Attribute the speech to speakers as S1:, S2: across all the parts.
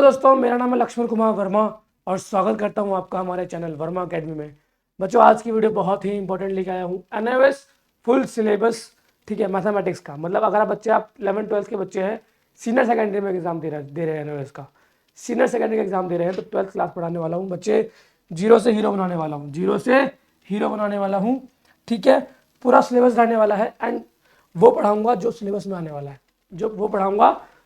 S1: दोस्तों, मेरा नाम है लक्ष्मण कुमार वर्मा और स्वागत करता हूं आपका हमारे चैनल वर्मा एकेडमी में। बच्चों, आज की वीडियो बहुत ही इंपॉर्टेंट लेके आया हूं। एनएमएस फुल सिलेबस, ठीक है, मैथमेटिक्स का। मतलब अगर आप 11th-12th के बच्चे हैं, सीनियर सेकेंडरी में एग्जाम दे रहे हैं एनएमएस का, सीनियर सेकेंडरी का एग्जाम दे रहे हैं, तो 12th क्लास पढ़ाने वाला हूँ। बच्चे जीरो से हीरो बनाने वाला हूँ, जीरो से हीरो बनाने वाला हूँ, ठीक है। पूरा सिलेबस रहने वाला है एंड वो पढ़ाऊँगा जो सिलेबस में आने वाला है,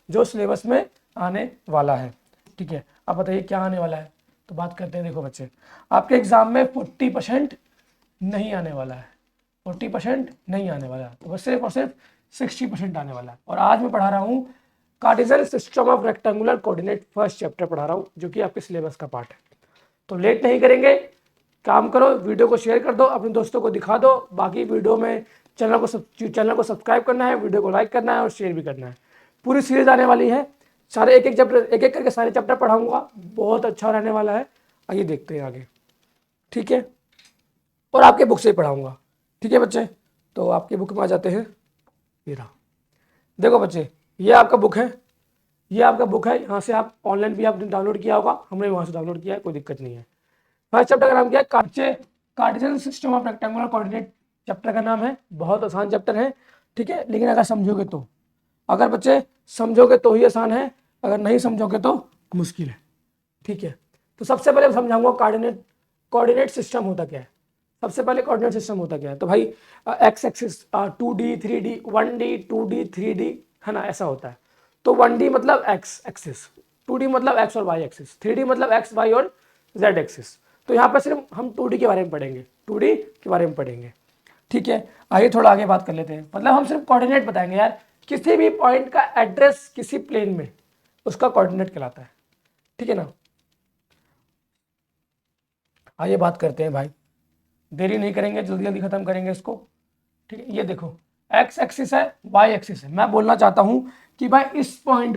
S1: जो सिलेबस में आने वाला है, ठीक है। अब बताइए क्या आने वाला है, तो बात करते हैं। देखो बच्चे, आपके एग्जाम में 40% नहीं आने वाला है, 40% नहीं आने वाला है, तो बस सिर्फ और सिर्फ 60% आने वाला है। और आज मैं पढ़ा रहा हूँ Cartesian system of rectangular coordinate, first chapter पढ़ा रहा हूँ, जो कि आपके सिलेबस का पार्ट है। तो लेट नहीं करेंगे, काम करो, वीडियो को शेयर कर दो, अपने दोस्तों को दिखा दो। बाकी वीडियो में चैनल को सब्सक्राइब करना है, वीडियो को लाइक करना है और शेयर भी करना है। पूरी सीरीज आने वाली है, सारे एक एक करके सारे चैप्टर पढ़ाऊंगा, बहुत अच्छा रहने वाला है। आइए देखते हैं आगे, ठीक है। और आपके बुक से ही पढ़ाऊंगा, ठीक है बच्चे। तो आपके बुक में आ जाते हैं, ये रहा। देखो बच्चे, ये आपका बुक है, ये आपका बुक है। यहाँ से आप ऑनलाइन भी आपने डाउनलोड किया होगा, हमने वहाँ से डाउनलोड किया है, कोई दिक्कत नहीं है। फर्स्ट चैप्टर का नाम क्या है? Cartesian system of rectangular coordinate chapter का नाम है। बहुत आसान चैप्टर है, ठीक है, लेकिन अगर समझोगे तो, अगर बच्चे समझोगे तो ही आसान है, अगर नहीं समझोगे तो मुश्किल है, ठीक है। तो सबसे पहले समझाऊंगा कोऑर्डिनेट सिस्टम होता क्या है। सबसे पहले कोऑर्डिनेट सिस्टम होता क्या है, तो भाई x axis 2D 3D 1D 2D 3D है ना, ऐसा होता है। तो 1D मतलब एक्स एक्सिस, 2D मतलब एक्स और वाई एक्सिस, 3D मतलब एक्स वाई और जेड एक्सिस। तो यहाँ पर सिर्फ हम 2D के बारे में पढ़ेंगे, 2D के बारे में पढ़ेंगे, ठीक है। आइए थोड़ा आगे बात कर लेते हैं। मतलब हम सिर्फ कोऑर्डिनेट बताएंगे यार, किसी भी पॉइंट का एड्रेस किसी प्लेन में, उसका कोऑर्डिनेट कहलाता है, ठीक है ना। आइए बात करते हैं भाई, देरी नहीं करेंगे, जल्दी जल्दी खत्म करेंगे इसको, ठीक है। ये देखो, एक्स एक्सिस है, वाई एक्सिस है। मैं बोलना चाहता हूं कि भाई इस पॉइंट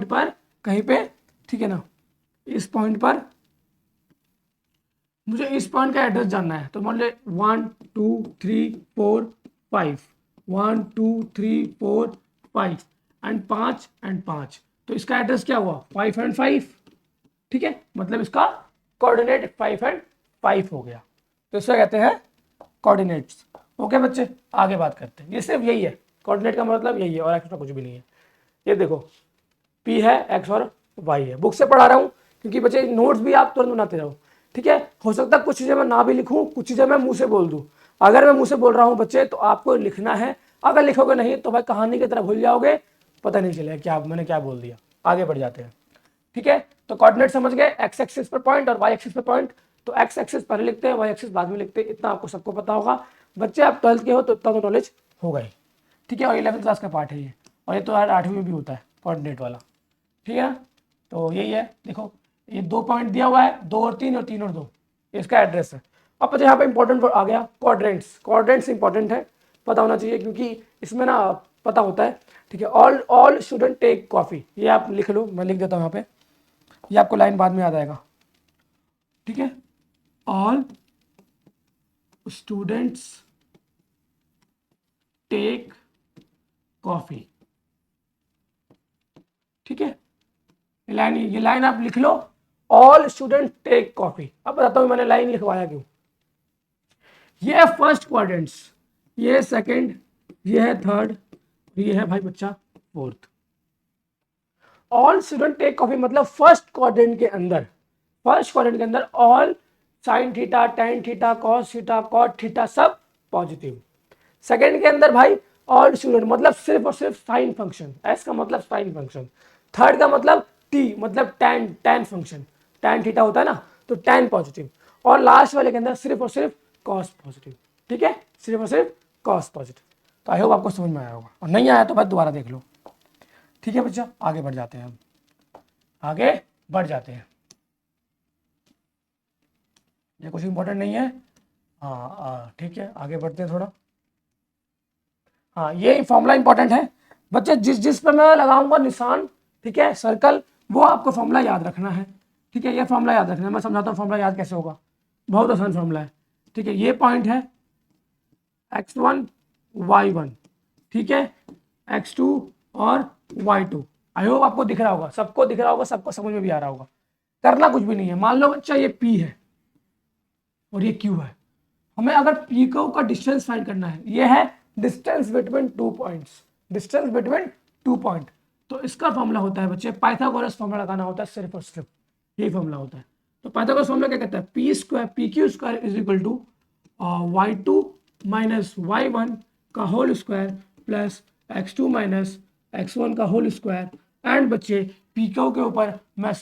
S1: पर कहीं पे, ठीक है ना, इस पॉइंट पर मुझे इस पॉइंट का एड्रेस जानना है। तो मान ले 1 2 3 4 5, 1 2 3 4 5 एंड 5 तो इसका एड्रेस क्या हुआ? 5 एंड 5, ठीक है। मतलब इसका कोऑर्डिनेट 5 एंड 5 हो गया, तो इसे कहते हैं कोऑर्डिनेट्स। ओके बच्चे, आगे बात करते हैं। ये सिर्फ यही है, कोऑर्डिनेट का मतलब यही है और एक्स्ट्रा कुछ भी नहीं है। ये देखो, पी है, एक्स और वाई है। बुक से पढ़ा रहा हूँ क्योंकि बच्चे नोट्स भी आप तुरंत बनाते रहो, ठीक है। हो सकता है कुछ चीज़ें मैं ना भी लिखूँ, कुछ चीज़ें मैं मुंह से बोल दूँ। अगर मैं मुंह से बोल रहा हूँ बच्चे, तो आपको लिखना है। अगर लिखोगे नहीं तो भाई कहानी की तरह भूल जाओगे, पता नहीं चलेगा क्या मैंने क्या बोल दिया। आगे बढ़ जाते हैं, ठीक है। तो कोऑर्डिनेट समझ गए, एक्स एक्सिस पर पॉइंट और वाई एक्सिस पर पॉइंट। तो एक्स एक्सिस पहले लिखते हैं, वाई एक्सिस बाद में लिखते हैं, इतना आपको सबको पता होगा। बच्चे आप 12th के हो तो इतना तो नॉलेज होगा ही, ठीक है। और 11th क्लास का पार्ट है ये, और ये तो यार 8वीं में भी होता है कोऑर्डिनेट वाला, ठीक है ना। तो यही है, देखो ये 2 पॉइंट दिया हुआ है, 2 और 3 और 3 और 2, इसका एड्रेस है। अब बच्चे यहाँ पे इंपॉर्टेंट आ गया कोऑर्डिनेट्स इंपॉर्टेंट है, पता होना चाहिए, क्योंकि इसमें ना पता होता है, ठीक है। ऑल स्टूडेंट टेक कॉफी, ये आप लिख लो, मैं लिख देता हूँ यहाँ पे, ये आपको लाइन बाद में याद आएगा, ठीक है। ऑल स्टूडेंट्स टेक कॉफी, ठीक है। ये लाइन आप लिख लो, ऑल स्टूडेंट टेक कॉफी। अब बताता हूँ मैंने लाइन लिखवाया क्यों। ये है फर्स्ट क्वाड्रेंट्स, ये है सेकंड, ये है थर्ड, ये है भाई बच्चा fourth. All student take coffee मतलब फर्स्ट क्वाड्रेंट के अंदर all sine theta, tan theta, cos theta, cot theta सब पॉजिटिव। सेकंड के अंदर भाई ऑल स्टूडेंट मतलब सिर्फ और सिर्फ साइन फंक्शन, एस का मतलब साइन फंक्शन। थर्ड का मतलब टी मतलब टेन फंक्शन, टेन थीटा होता है ना, तो टेन पॉजिटिव। और लास्ट वाले के अंदर सिर्फ और सिर्फ कॉस पॉजिटिव, ठीक है, सिर्फ और सिर्फ कॉस पॉजिटिव। तो आई होप आपको समझ में आया होगा, और नहीं आया तो भाई दोबारा देख लो, ठीक है बच्चा। आगे बढ़ जाते हैं, हम आगे बढ़ जाते हैं। ये कुछ इंपॉर्टेंट नहीं है, हाँ ठीक है, आगे बढ़ते हैं थोड़ा। हाँ, ये फॉर्मूला इंपॉर्टेंट है बच्चे, जिस पर मैं लगाऊंगा निशान, ठीक है, सर्कल, वो आपको फॉर्मूला याद रखना है, ठीक है। ये फॉर्मूला याद रखना है, मैं समझाता हूँ फॉर्मूला याद कैसे होगा। बहुत आसान फॉर्मूला है, ठीक है। ये पॉइंट है x1 y1, ठीक है, x2 और y2, आई होप आपको दिख रहा होगा, सबको दिख रहा होगा, सबको समझ में भी आ रहा होगा। करना कुछ भी नहीं है। मान लो बच्चा ये P है और ये Q है, हमें अगर पी क्यू का डिस्टेंस फाइंड करना है, ये है distance between 2 points, distance between 2 point. तो इसका फॉर्मूला होता है बच्चे, पाइथागोरस फॉर्मूला लगाना होता है सिर्फ और सिर्फ, यही फॉर्मूला होता है। तो पाइथागोरस फॉर्मूला क्या कहता है, P square P Q square is equal to y2 minus y1 का whole square plus x2 minus x1 का होल स्क्वायर। एंड बच्चे पी क्यू के ऊपर मैं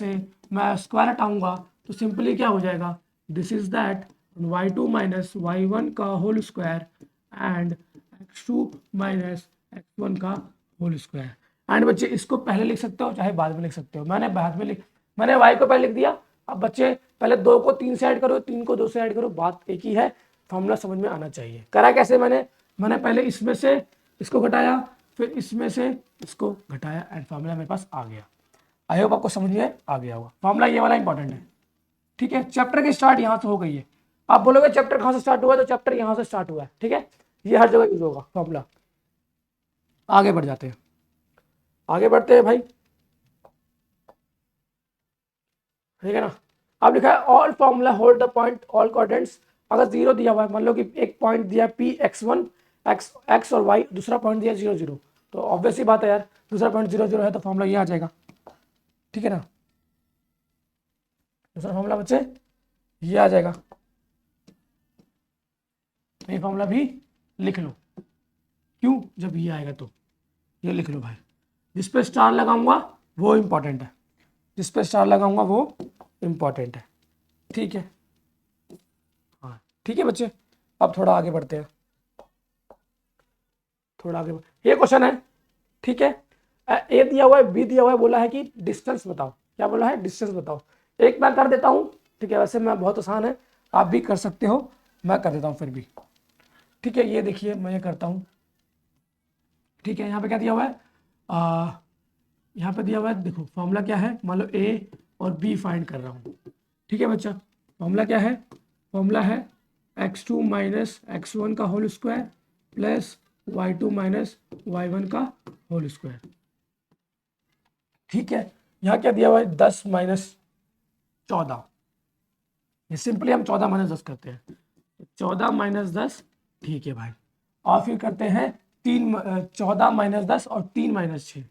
S1: स्क्वायर हटाऊंगा तो सिंपली क्या हो जाएगा, this is that y2 minus y1 का whole square and x2 minus x1 का होल स्क्वायर। एंड बच्चे इसको पहले लिख सकते हो चाहे बाद में लिख सकते हो, मैंने y को पहले लिख दिया। अब बच्चे पहले 2 को 3 से ऐड करो, 3 को 2 से ऐड करो, बात एक ही है, फॉर्मूला समझ में आना चाहिए। करा कैसे मैंने पहले इसमें से इसको घटाया, फिर इसमें से इसको घटाया एंड फॉर्मूला मेरे पास आ गया। आई होप आपको समझ में आ गया होगा। फॉर्मूला ये वाला इंपॉर्टेंट है, ठीक है। चैप्टर की स्टार्ट यहाँ से हो गई है। आप बोलोगे चैप्टर कहाँ से स्टार्ट हुआ है, तो चैप्टर यहाँ से स्टार्ट हुआ है, ठीक है। ये हर जगह यूज होगा फॉर्मूला। आगे बढ़ जाते हैं, आगे बढ़ते हैं भाई, ठीक है ना। अब लिखा है all formula hold the point all coordinates. अगर 0 दिया हुआ है, मान लो कि एक पॉइंट दिया पी x1 x और y, दूसरा पॉइंट दिया 0 0, तो ऑब्वियसली बात है यार, दूसरा पॉइंट 0 0 है तो फॉर्मूला ये आ जाएगा, ठीक है ना। दूसरा फॉर्मूला बच्चे ये आ जाएगा, तो ये फॉर्मूला भी लिख लो। क्यों, जब ये आएगा तो ये लिख लो भाई। जिस पे स्टार लगाऊंगा वो इंपॉर्टेंट है, जिस पे स्टार लगाऊंगा वो इंपॉर्टेंट है, ठीक है। हाँ ठीक है बच्चे, अब थोड़ा आगे बढ़ते हैं, थोड़ा आगे ये क्वेश्चन है, ठीक है। ए दिया हुआ है, बी दिया हुआ है, बोला है कि डिस्टेंस बताओ। क्या बोला है, डिस्टेंस बताओ। एक मैं कर देता हूँ, ठीक है। वैसे मैं बहुत आसान है, आप भी कर सकते हो, मैं कर देता हूँ फिर भी, ठीक है। ये देखिए मैं ये करता हूँ, ठीक है। यहाँ पे क्या दिया हुआ है, यहाँ पे दिया हुआ है, देखो फॉर्मूला क्या है, मान लो ए और बी फाइंड कर रहा हूँ, ठीक है बच्चा। फॉर्मूला क्या है, फॉर्मूला है x2 माइनस x1 का whole square plus y2 minus y1 का होल स्क्वायर, ठीक है। यहाँ क्या दिया हुआ है, 10 माइनस 14, ये सिंपली हम 14 माइनस 10 करते हैं, 14 माइनस 10, ठीक है भाई। और फिर करते हैं 14 माइनस 10 और 3 माइनस 6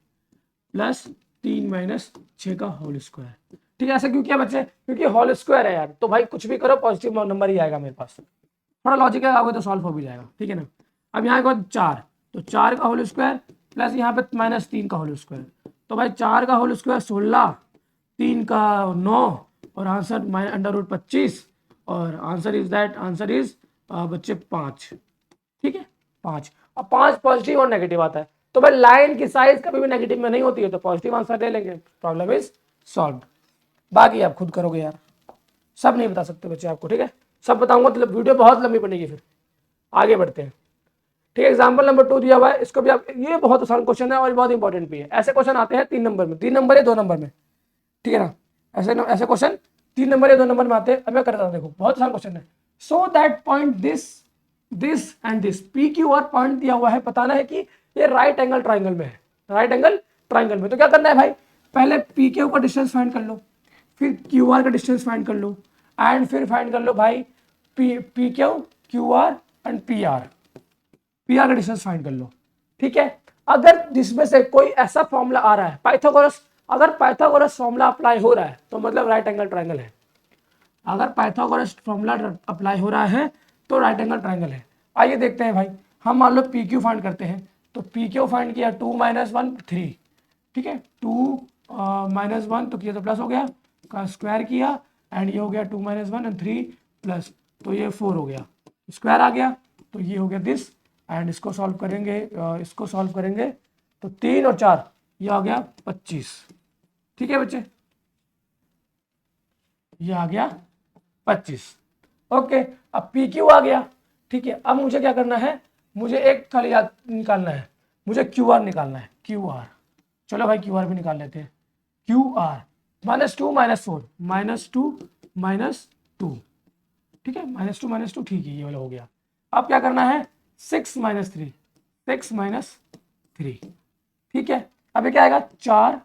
S1: प्लस 3 माइनस 6 का होल स्क्वायर, ठीक है। ऐसा क्यों किया बच्चे, क्योंकि होल स्क्वायर है यार, तो भाई कुछ भी करो पॉजिटिव नंबर ही आएगा मेरे पास। थोड़ा लॉजिक लगाओगे तो सॉल्व हो भी जाएगा, ठीक है ना। अब यहाँ के बाद 4, तो 4 का होल स्क्वायर प्लस यहाँ पे माइनस 3 का होल स्क्वायर, तो भाई 4 का होल स्क्वायर 16, 3 का 9 और आंसर √25, और answer is that, answer is बच्चे 5, ठीक है 5। अब 5 पॉजिटिव और नेगेटिव आता है, तो भाई लाइन की साइज कभी भी नेगेटिव में नहीं होती है, तो पॉजिटिव आंसर ले लेंगे, प्रॉब्लम इज सॉल्व। बाकी आप खुद करोगे यार, सब नहीं बता सकते बच्चे आपको, ठीक है। सब बताऊंगा तो वीडियो बहुत लंबी बनेगी, फिर आगे बढ़ते हैं, ठीक है। एग्जाम्पल नंबर 2 दिया हुआ है, इसको भी आप, ये बहुत आसान क्वेश्चन है और बहुत इंपॉर्टेंट भी है। ऐसे क्वेश्चन आते हैं 3 नंबर में, 3 नंबर या 2 नंबर में, ठीक है ना। ऐसे क्वेश्चन 3 नंबर या 2 नंबर में आते हैं। अब मैं करता हूँ, देखो बहुत आसान क्वेश्चन है। So that point this and this, P Q R point दिया हुआ है, बताना है कि ये राइट एंगल ट्राइंगल में है, राइट एंगल ट्राइंगल में। तो क्या करना है भाई, पहले पी क्यू का डिस्टेंस फाइंड कर लो, फिर क्यू आर का डिस्टेंस फाइंड कर लो, एंड फिर फाइंड कर लो भाई P Q, Q R and P R का डिस्टेंस फाइंड कर लो, ठीक है। अगर जिसमें से कोई ऐसा फॉर्मूला आ रहा है पाइथागोरस, अगर पाइथागोरस फॉर्मूला अप्लाई हो रहा है तो मतलब राइट एंगल ट्राइंगल है। अगर पाइथागोरस फॉर्मूला अप्लाई हो रहा है तो राइट एंगल ट्राइंगल है। आइए देखते हैं भाई, हम मान लो पी क्यू फाइंड करते हैं, तो पी क्यू फाइंड किया 2 - 1 3, ठीक है। 2 - 1 तो किया तो प्लस हो गया, का स्क्वायर किया एंड ये हो गया 2 - 1 एंड 3 प्लस, तो ये 4 हो गया, स्क्वायर आ गया, तो ये हो गया दिस। एंड इसको सॉल्व करेंगे, इसको सॉल्व करेंगे तो 3 और 4 ये आ गया 25, ठीक है बच्चे, ये आ गया 25, ओके। अब पी क्यू आ गया, ठीक है। अब मुझे क्या करना है, मुझे एक खाली याद निकालना है, मुझे क्यू आर निकालना है, क्यू आर। चलो भाई क्यू आर भी निकाल लेते हैं, क्यू आर -2 -4 -2 -2, ठीक है, -2 ठीक है, ये वाला हो गया। अब क्या करना है, 6 - 3 6 - 3, ठीक है। अब ये क्या आएगा 4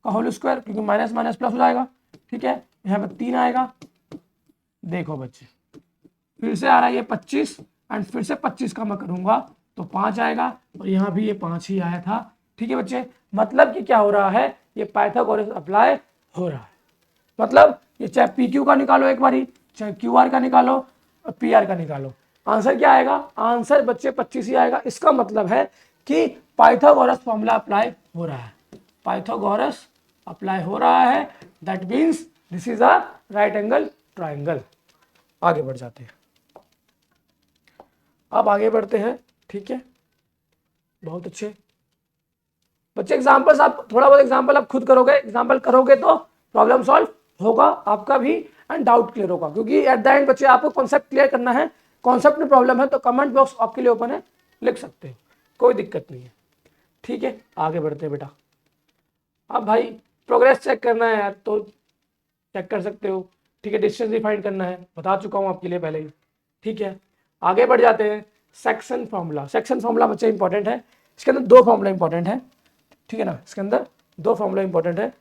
S1: का होल स्क्वायर, क्योंकि माइनस माइनस प्लस हो जाएगा, ठीक है। यहाँ पे 3 आएगा, देखो बच्चे फिर से आ रहा है ये 25 एंड फिर से 25 का मैं करूंगा तो 5 आएगा, और यहाँ भी ये 5 ही आया था, ठीक है बच्चे। मतलब कि क्या हो रहा है, ये पाइथागोरस अप्लाई हो रहा है। मतलब ये चाहे पी क्यू का निकालो एक बारी, चाहे क्यू आर का निकालो, पी आर का निकालो, आंसर क्या आएगा, आंसर बच्चे 25 ही आएगा। इसका मतलब है कि पाइथागोरस फॉर्मूला अप्लाई हो रहा है, पाइथागोरस अप्लाई हो रहा है, that means this is a right angle triangle. आगे बढ़ जाते हैं, अब आगे बढ़ते हैं, ठीक है, बहुत अच्छे बच्चे। एग्जाम्पल्स आप थोड़ा बहुत एग्जाम्पल आप खुद करोगे, एग्जाम्पल करोगे तो प्रॉब्लम सॉल्व होगा आपका भी एंड डाउट क्लियर होगा, क्योंकि एट द एंड बच्चे आपको कॉन्सेप्ट क्लियर करना है। कॉन्सेप्ट में प्रॉब्लम है तो कमेंट बॉक्स आपके लिए ओपन है, लिख सकते हो, कोई दिक्कत नहीं है, ठीक है। आगे बढ़ते हैं बेटा। अब भाई प्रोग्रेस चेक करना है यार तो चेक कर सकते हो, ठीक है। डिस्टेंस डिफाइन करना है, बता चुका हूँ आपके लिए पहले ही, ठीक है। आगे बढ़ जाते हैं, सेक्शन फॉर्मूला। सेक्शन फॉर्मूला बच्चे इंपॉर्टेंट है, इसके अंदर 2 फॉर्मूला इंपॉर्टेंट है, ठीक है ना। इसके अंदर 2 फॉर्मूला इंपॉर्टेंट है।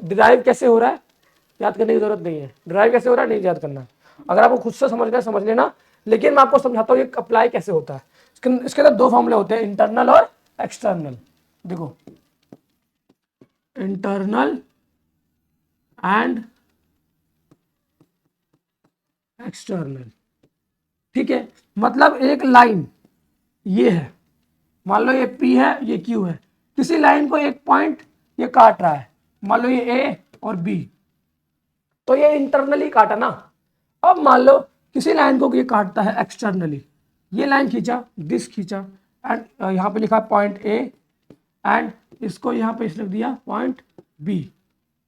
S1: डिराइव कैसे हो रहा है याद करने की जरूरत नहीं है, डिराइव कैसे हो रहा है नहीं याद करना, अगर आपको खुद से समझना है समझ लेना, लेकिन मैं आपको समझाता हूँ ये अप्लाई कैसे होता है। इसके अंदर 2 फॉर्मूले होते हैं, इंटरनल और एक्सटर्नल। देखो इंटरनल एंड एक्सटर्नल, ठीक है। मतलब एक लाइन ये है, मान लो ये P है ये Q है, किसी लाइन को एक पॉइंट ये काट रहा है, मान लो ये A और B, तो ये इंटरनली काटा ना। अब मान लो किसी लाइन को ये काटता है एक्सटर्नली, ये लाइन खींचा, दिस खींचा एंड यहाँ पे लिखा पॉइंट A एंड इसको यहाँ पे लिख दिया पॉइंट B,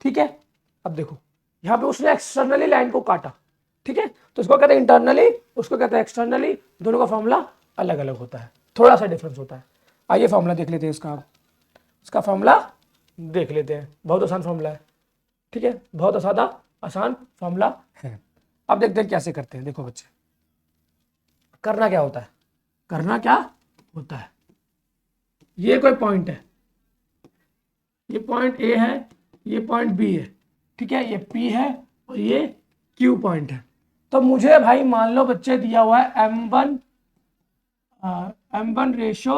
S1: ठीक है। अब देखो यहाँ पे उसने एक्सटर्नली लाइन को काटा, ठीक है, तो इसको कहते हैं इंटरनली, उसको कहते हैं एक्सटर्नली, दोनों का फॉर्मूला अलग अलग होता है, थोड़ा सा डिफरेंस होता है। आइए फॉर्मूला देख लेते हैं इसका फॉर्मूला देख लेते हैं, बहुत आसान फॉर्मूला है, ठीक है, बहुत आसान फॉर्मूला है। अब देखते हैं कैसे करते हैं। देखो बच्चे करना क्या होता है, करना क्या होता है, ये कोई पॉइंट है, ये पॉइंट A है, ये पॉइंट B है, ठीक है, ये P है और ये Q पॉइंट है। तो मुझे भाई मान लो बच्चे दिया हुआ है M1 रेशो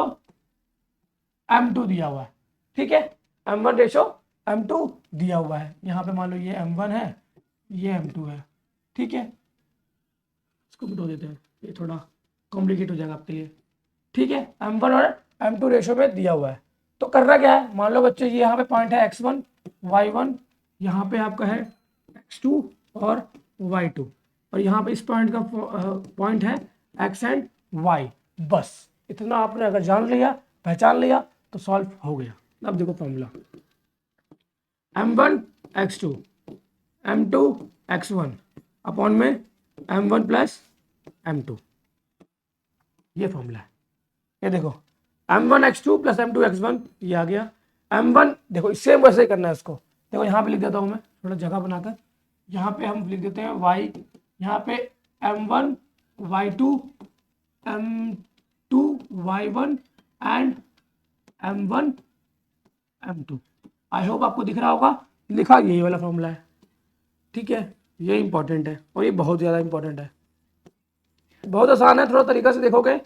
S1: M2 दिया हुआ है, ठीक है, M1 रेशो M2 दिया हुआ है। यहाँ पे मान लो ये M1 है ये M2 है, ठीक है, इसको मिटा देते हैं, ये थोड़ा कॉम्प्लिकेट हो जाएगा आपके लिए, ठीक है। M1 और M2 रेशो में दिया हुआ है, तो करना क्या है, मान लो बच्चे ये यहाँ पे पॉइंट है x1 y1, यहाँ पे आपका है x2 और y2, और यहाँ पे इस पॉइंट का पॉइंट है x एंड y। बस इतना आपने अगर जान लिया, पहचान लिया तो सॉल्व हो गया। अब देखो formula m1 x2 m2 x1 upon में m1 प्लस m2, ये फॉर्मूला है। ये देखो m1 x2 plus m2 x1 ये आ गया। m1 देखो सेम वैसे ही करना है इसको, देखो यहाँ पे लिख देता हूँ मैं थोड़ा जगह बनाकर, यहाँ पे हम लिख देते हैं y, यहाँ पे m1 y2 m2 y1 and m1 m2। I hope आपको दिख रहा होगा, लिखा यही वाला फॉर्मूला है, ठीक है। ये इंपॉर्टेंट है और ये बहुत ज़्यादा इंपॉर्टेंट है, बहुत आसान है, थोड़ा तरीका से देखोगे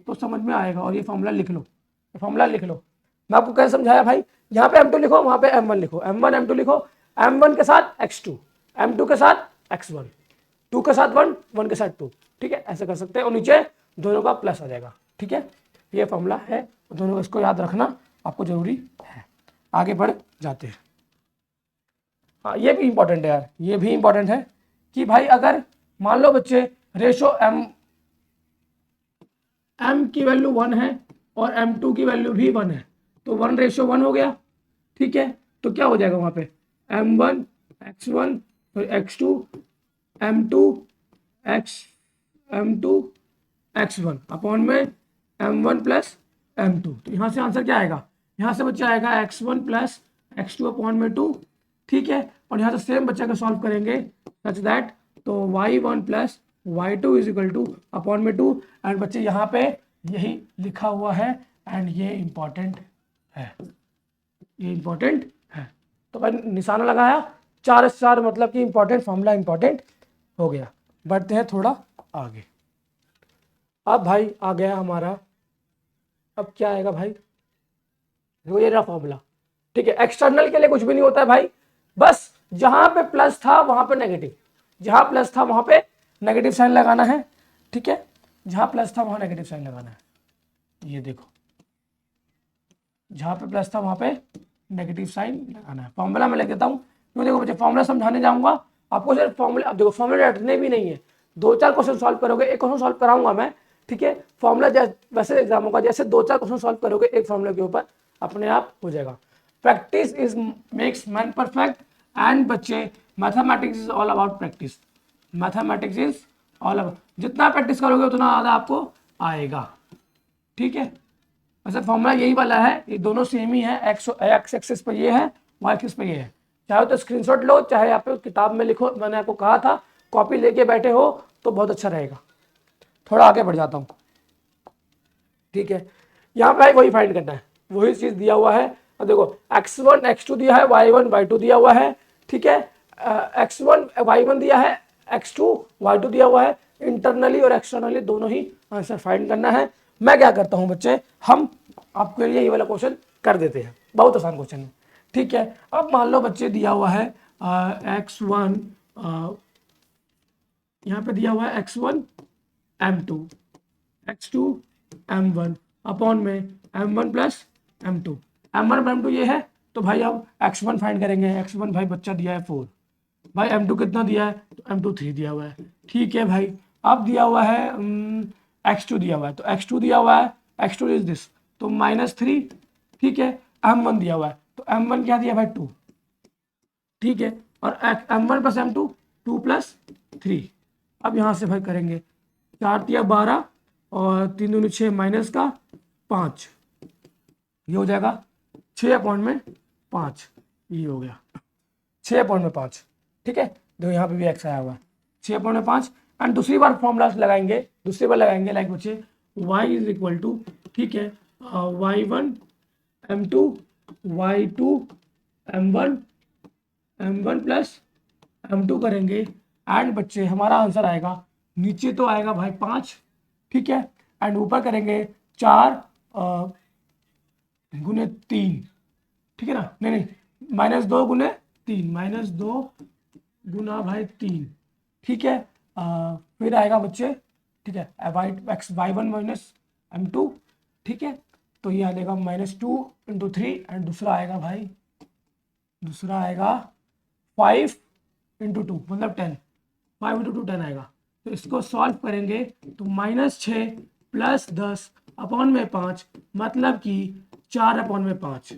S1: तो समझ में आएगा। और ये फॉर्मूला लिख लो, फॉर्मूला लिख लो, मैं आपको कैसे समझाया भाई, यहाँ पे M2 लिखो, वहाँ पे M1 लिखो, M1 M2 लिखो, M1 के साथ x2, M2 के साथ x1, 2 के साथ 1, 1 के साथ 2, ठीक है, ऐसे कर सकते हैं, और नीचे दोनों का प्लस आ जाएगा, ठीक है। ये फॉर्मूला है, दोनों इसको याद रखना आपको जरूरी है। आगे बढ़ जाते हैं। हाँ ये भी इंपॉर्टेंट है यार, ये भी इंपॉर्टेंट है कि भाई अगर मान लो बच्चे रेशो m की वैल्यू 1 है और m2 की वैल्यू भी 1 है, तो 1 रेशो 1 हो गया, ठीक है। तो क्या हो जाएगा वहां पे m1 x1 x2 m2 x1 upon में m1 प्लस m2। तो यहाँ से आंसर क्या आएगा, यहाँ से बच्चा आएगा x1 प्लस x2 अपॉन में 2, ठीक है। और यहाँ से सेम बच्चा का सॉल्व करेंगे सच दैट, तो y1 plus y2 is equal two upon में 2, एंड बच्चे यहाँ पे यही लिखा हुआ है एंड ये इंपॉर्टेंट है, ये इंपॉर्टेंट है। तो भाई निशाना लगाया, 4 मतलब कि इंपॉर्टेंट फॉर्मूला इंपॉर्टेंट हो गया। बढ़ते हैं थोड़ा आगे। अब भाई आ गया हमारा, अब क्या आएगा भाई, देखो ये रहा फॉर्मूला। ठीक है, एक्सटर्नल के लिए कुछ भी नहीं होता है भाई, बस जहां पे प्लस था वहां पे नेगेटिव, जहां प्लस था वहां पे नेगेटिव साइन लगाना है। ठीक है, जहां प्लस था वहां नेगेटिव साइन लगाना है। ये देखो, जहां पे प्लस था वहां पे नेगेटिव साइन लगाना है। फॉर्मूला मैं लिख देता हूँ, क्योंकि देखो बच्चे फॉर्मूला समझाने जाऊंगा आपको सिर्फ फॉर्मूला, अब देखो फॉर्मूला रटने भी नहीं है, 2-4 क्वेश्चन सॉल्व करोगे, एक क्वेश्चन सॉल्व कराऊंगा मैं। ठीक है, फॉर्मूला वैसे एग्जाम होगा, जैसे 2-4 क्वेश्चन सॉल्व करोगे एक फॉर्मूला के ऊपर, अपने आप हो जाएगा। Practice is makes man perfect, and बच्चे mathematics is all about practice. Mathematics is all about, जितना प्रैक्टिस करोगे उतना ज़्यादा आपको आएगा। ठीक है, वैसे फॉर्मूला यही वाला है, ये दोनों सेम ही है, एक्स एक्सिस पे ये है, वाई एक्सिस पे ये है। चाहे तो स्क्रीनशॉट लो, चाहे आप किताब में लिखो, मैंने आपको कहा था कॉपी लेके बैठे हो तो बहुत अच्छा रहेगा। थोड़ा आगे बढ़ जाता हूँ। ठीक है, यहाँ पे वही फाइंड करना है, वही चीज दिया हुआ है। अब देखो x1 x2 दिया है, y1 y2 दिया हुआ है। ठीक है, x1 y1 दिया है, x2 y2 दिया हुआ है। इंटरनली और एक्सटर्नली दोनों ही आंसर फाइंड करना है। मैं क्या करता हूं बच्चे, हम आपके लिए ये वाला क्वेश्चन कर देते हैं, बहुत आसान क्वेश्चन है। ठीक है, अब मान लो बच्चे दिया हुआ है x1, यहाँ पे दिया हुआ है x1 m2, x2 m1 upon में m1 plus m2, m1 m2 ये है, तो भाई अब x1 फाइंड करेंगे। x1 भाई बच्चा दिया है 4, भाई m2 कितना दिया है, तो m2 3 दिया हुआ है। ठीक है भाई, अब दिया हुआ है x2 दिया हुआ है, तो x2 दिया हुआ है, x2 इज दिस, तो -3। ठीक है, m1 दिया हुआ है, तो m1 क्या दिया भाई 2। ठीक है, और m1 प्लस m2 2 प्लस 3। अब यहाँ से भाई करेंगे, 4 तिया 12 और 3 दूनी 6 माइनस का 5, ये हो जाएगा 6 अपॉइंट में 5, ये हो गया 6 अपॉइंट में 5। ठीक है, देखो यहाँ पे भी x आया हुआ है, 6 अपॉइंट में 5। एंड दूसरी बार फॉर्मूला लगाएंगे, दूसरी बार लगाएंगे लाइक बच्चे y इज इक्वल टू, ठीक है, y1 m2 y2 m1 m1 plus m2 करेंगे। एंड बच्चे हमारा आंसर आएगा, नीचे तो आएगा भाई 5, ठीक है, एंड ऊपर करेंगे 4 गुने 3, ठीक है ना, नहीं नहीं -2 गुने 3, -2 गुना भाई 3। ठीक है, फिर आएगा बच्चे, ठीक है, y1 माइनस m2। ठीक है, तो ये आ जाएगा -2 इंटू 3, एंड दूसरा आएगा भाई, दूसरा आएगा 5 इंटू 2 मतलब 10, 5 इंटू 2 10 आएगा। तो इसको सॉल्व करेंगे तो -6 प्लस 10 अपॉन में 5, मतलब कि 4 अपॉन में 5।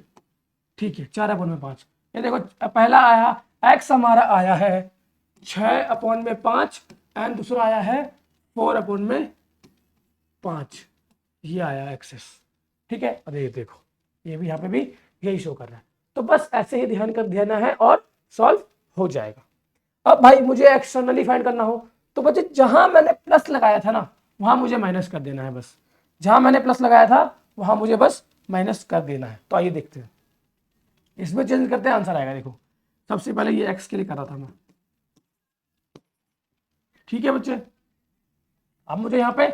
S1: ठीक है, 4 अपॉन में 5। ये देखो पहला आया x हमारा आया है 6 अपॉन में 5, एंड दूसरा आया है 4 अपॉन में 5, ये आया एक्सेस। ठीक है, अब ये देखो ये भी यहाँ पे भी यही शो कर रहा है। तो बस ऐसे ही ध्यान कर देना है और सॉल्व हो जाएगा। अब भाई मुझे एक्सटर्नली फाइंड करना हो, तो बच्चे जहां मैंने प्लस लगाया था ना वहां मुझे माइनस कर देना है, बस जहां मैंने प्लस लगाया था वहां मुझे बस माइनस कर देना है। तो आइए देखते हैं, इसमें चेंज करते हैं, आंसर आएगा। देखो सबसे पहले ये एक्स के लिए कर रहा था मैं, ठीक है बच्चे, अब मुझे यहाँ पे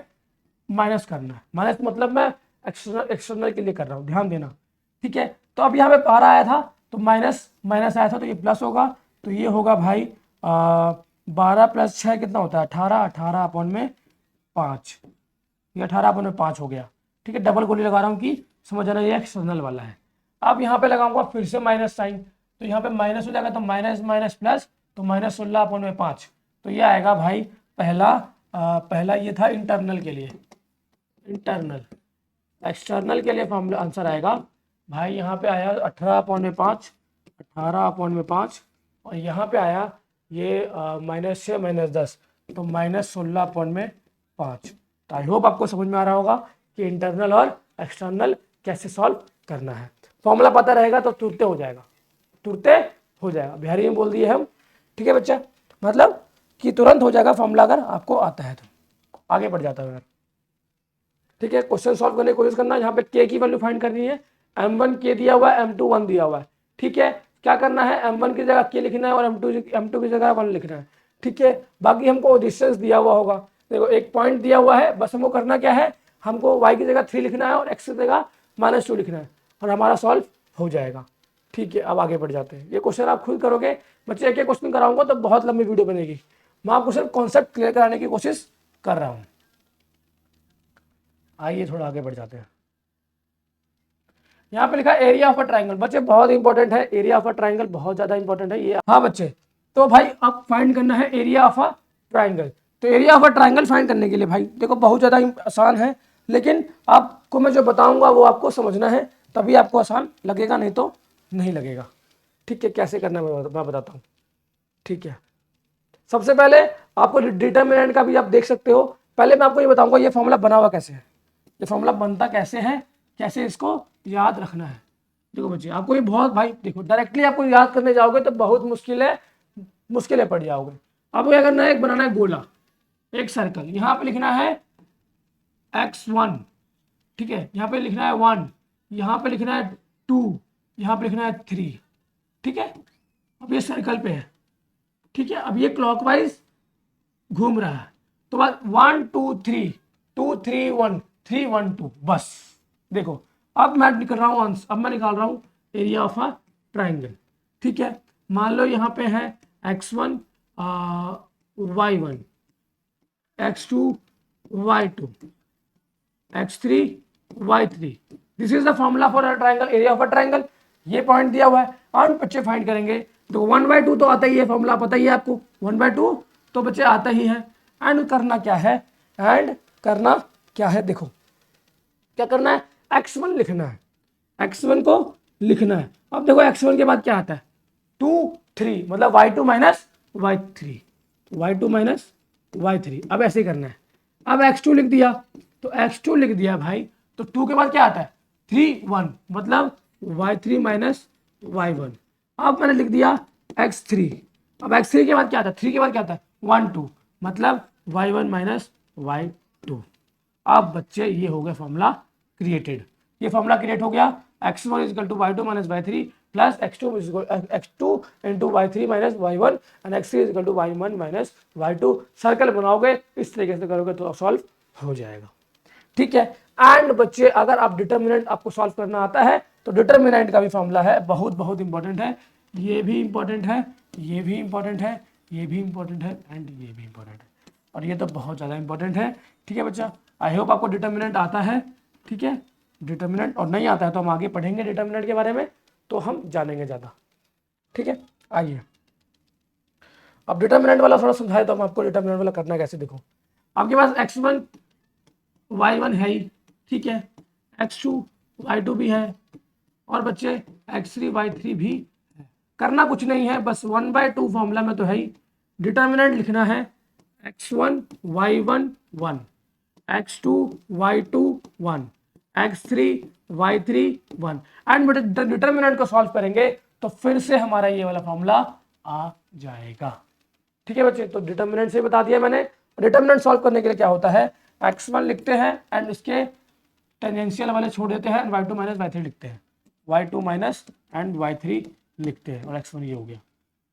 S1: माइनस करना है, माइनस मतलब मैं एक्सटर्नल के लिए कर रहा हूँ, ध्यान देना। ठीक है, तो अब यहाँ पे 12 आया था तो माइनस माइनस आया था, तो ये प्लस होगा, तो ये होगा भाई 12 प्लस 6 कितना होता है 18, 18 अपॉन में 5, ये 18 अपॉन में 5 हो गया। ठीक है, डबल गोली लगा रहा हूँ कि समझ आना ये एक्सटर्नल वाला है। अब यहाँ पे लगाऊंगा फिर से माइनस साइन, तो यहाँ पे माइनस हो जाएगा, तो माइनस माइनस प्लस, तो -16 अपॉन में 5, तो ये आएगा भाई पहला ये था इंटरनल के लिए, इंटरनल। एक्सटर्नल के लिए फॉर्मूला आंसर आएगा भाई, यहाँ पे आया 18 अपॉन में 5, 18 अपॉन में 5, और यहाँ पे आया ये -6 -10, तो -16 अपॉन में 5। तो आई होप आपको समझ में आ रहा होगा कि इंटरनल और एक्सटर्नल कैसे सॉल्व करना है। फॉर्मूला पता रहेगा तो तुरते हो जाएगा, तुरते हो जाएगा, बिहारी में बोल दिए हम। ठीक है बच्चा, मतलब कि तुरंत हो जाएगा फॉर्मूला अगर आपको आता है तो। आगे बढ़ जाता है। ठीक है, क्वेश्चन सॉल्व करने की कोशिश करना, यहाँ पे के की वैल्यू फाइंड करनी है। m1 के दिया हुआ है, m2 1 दिया हुआ है। ठीक है, क्या करना है, m1 की जगह k लिखना है और m2 की जगह 1 लिखना है। ठीक है, बाकी हमको डिस्टेंस दिया हुआ होगा, देखो एक पॉइंट दिया हुआ है, बस हमको करना क्या है, हमको y की जगह 3 लिखना है और x की जगह -2 लिखना है और हमारा सॉल्व हो जाएगा। ठीक है, अब आगे बढ़ जाते हैं। ये क्वेश्चन आप खुद करोगे बच्चे, एक एक क्वेश्चन कराऊंगा तो बहुत लंबी वीडियो बनेगी। मैं आपको सिर्फ कॉन्सेप्ट क्लियर कराने की कोशिश कर रहा हूँ। आइए थोड़ा आगे बढ़ जाते हैं। यहाँ पे लिखा है एरिया ऑफ अ ट्राइंगल, बच्चे बहुत इंपॉर्टेंट है, एरिया ऑफ अ ट्राइंगल बहुत ज्यादा इंपॉर्टेंट है ये। हाँ बच्चे, तो भाई अब फाइंड करना है एरिया ऑफ अ ट्राइंगल। तो area of a triangle find करने के लिए भाई देखो बहुत ज्यादा आसान है, लेकिन आपको मैं जो बताऊंगा वो आपको समझना है, तभी आपको आसान लगेगा, नहीं तो नहीं लगेगा। ठीक है, कैसे करना है मैं बताता हूँ। ठीक है, सबसे पहले आपको डिटर्मिनेंट का भी आप देख सकते हो। पहले मैं आपको ये बताऊंगा ये फॉर्मूला बना हुआ कैसे है, ये फॉर्मूला बनता कैसे है, कैसे इसको याद रखना है। देखो बच्चे, आपको ये बहुत भाई देखो डायरेक्टली आपको याद करने जाओगे तो बहुत मुश्किल है पड़ जाओगे। आपको क्या करना है, एक बनाना है गोला, एक सर्कल, यहाँ पे लिखना है x1, ठीक है, यहाँ पे लिखना है 1, यहाँ पे लिखना है 2, यहाँ पे लिखना है 3। ठीक है, अब ये सर्कल पे है। ठीक है, अब ये क्लॉकवाइज घूम रहा है, तो बस 1 2 3 2 3 1 3 1 2, बस देखो अब मैं निकल रहा हूँ अब मैं निकाल रहा हूँ एरिया ऑफ अ ट्राइंगल। ठीक है, मान लो यहाँ पे है x1 y1, x2 y2, x3 y3, this is the formula for a triangle, area of a triangle. ये पॉइंट दिया हुआ है और बच्चे फाइंड करेंगे, तो 1/2 तो आता ही है, फॉर्मूला पता ही है आपको, 1/2 तो बच्चे आता ही है। एंड करना क्या है, एंड करना क्या है, देखो क्या करना है, x1 लिखना है, x1 को लिखना है। अब देखो x1 के बाद क्या आता है, 2 3, मतलब y2 minus y3, y2 minus y3। अब ऐसे ही करना है। अब x2 लिख दिया, तो x2 लिख दिया भाई, तो 2 के बाद क्या आता है 3 1, मतलब y3 माइनस y1। अब मैंने लिख दिया x3, अब x3 के बाद क्या आता है, 3 के बाद क्या आता है 1 2, मतलब y1 माइनस y2। अब बच्चे ये हो गया फॉर्मूला क्रिएटेड, ये फॉर्मूला क्रिएट हो गया, x1 is equal to y2 minus y3 plus x2 into y3 minus y1 and x3 is equal to y1 minus y2। Circle बनाओगे इस तरीके से करोगे तो सॉल्व हो जाएगा। ठीक है, एंड बच्चे अगर आप डिटर्मिनेंट आपको सॉल्व करना आता है तो डिटर्मिनेंट का भी फॉर्मूला है, बहुत बहुत इंपॉर्टेंट है, ये भी इंपॉर्टेंट है, ये भी इंपॉर्टेंट है, ये भी इंपॉर्टेंट है एंड ये भी इंपॉर्टेंट है, और ये तो बहुत ज़्यादा इंपॉर्टेंट है। ठीक है बच्चा, आई होप आपको डिटर्मिनेंट आता है। ठीक है, डिटर्मिनेंट, और नहीं आता है तो हम आगे पढ़ेंगे डिटर्मिनेंट के बारे में, तो हम जानेंगे ज़्यादा। ठीक है, आइए अब डिटर्मिनेंट वाला थोड़ा समझाए तो हम आपको डिटर्मिनेंट वाला करना कैसे। देखो आपके पास x1 y1 है ही, ठीक है, x2 y2 भी है, और बच्चे x3 y3 भी है। करना कुछ नहीं है, बस 1/2 फॉर्मूला में तो है ही। डिटर्मिनेंट लिखना है x1 y1 1, x2 y2 1, x3 y3 1, and determinant को सॉल्व करेंगे तो फिर से हमारा ये वाला फॉर्मूला आ जाएगा। ठीक है बच्चे, तो डिटर्मिनेंट से बता दिया मैंने। डिटर्मिनेंट सॉल्व करने के लिए क्या होता है, x1 लिखते हैं एंड उसके टेंजेंशियल वाले छोड़ देते हैं, y2 माइनस y3 लिखते हैं, y2 माइनस एंड y3 लिखते हैं, और x1 ये हो गया।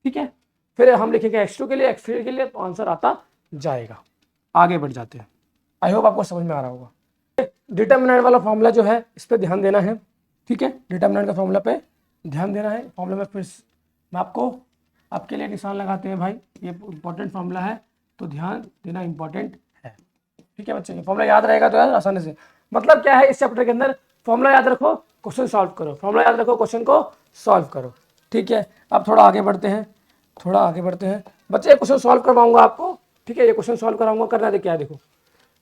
S1: ठीक है, फिर हम लिखेंगे x2 के लिए, x3 के लिए, तो आंसर आता जाएगा। आगे बढ़ जाते हैं, आई होप आपको समझ में आ रहा होगा। डिटर्मिनेंट वाला फॉर्मूला जो है इस पर ध्यान देना है। ठीक है, डिटर्मिनेंट का फॉर्मूला पे ध्यान देना है। फॉर्मूला में फिर मैं आपको आपके लिए निशान लगाते हैं भाई, ये इंपॉर्टेंट फॉर्मूला है तो ध्यान देना इंपॉर्टेंट है। ठीक है बच्चे, ये फॉर्मूला याद रहेगा तो यार आसानी से, मतलब क्या है इस चैप्टर के अंदर, फॉर्मूला याद रखो क्वेश्चन सॉल्व करो, फॉर्मूला याद रखो क्वेश्चन को सॉल्व करो। ठीक है, अब थोड़ा आगे बढ़ते हैं, थोड़ा आगे बढ़ते हैं बच्चे, क्वेश्चन सॉल्व करवाऊंगा आपको। ठीक है, ये क्वेश्चन सॉल्व कराऊंगा, करना है क्या है, देखो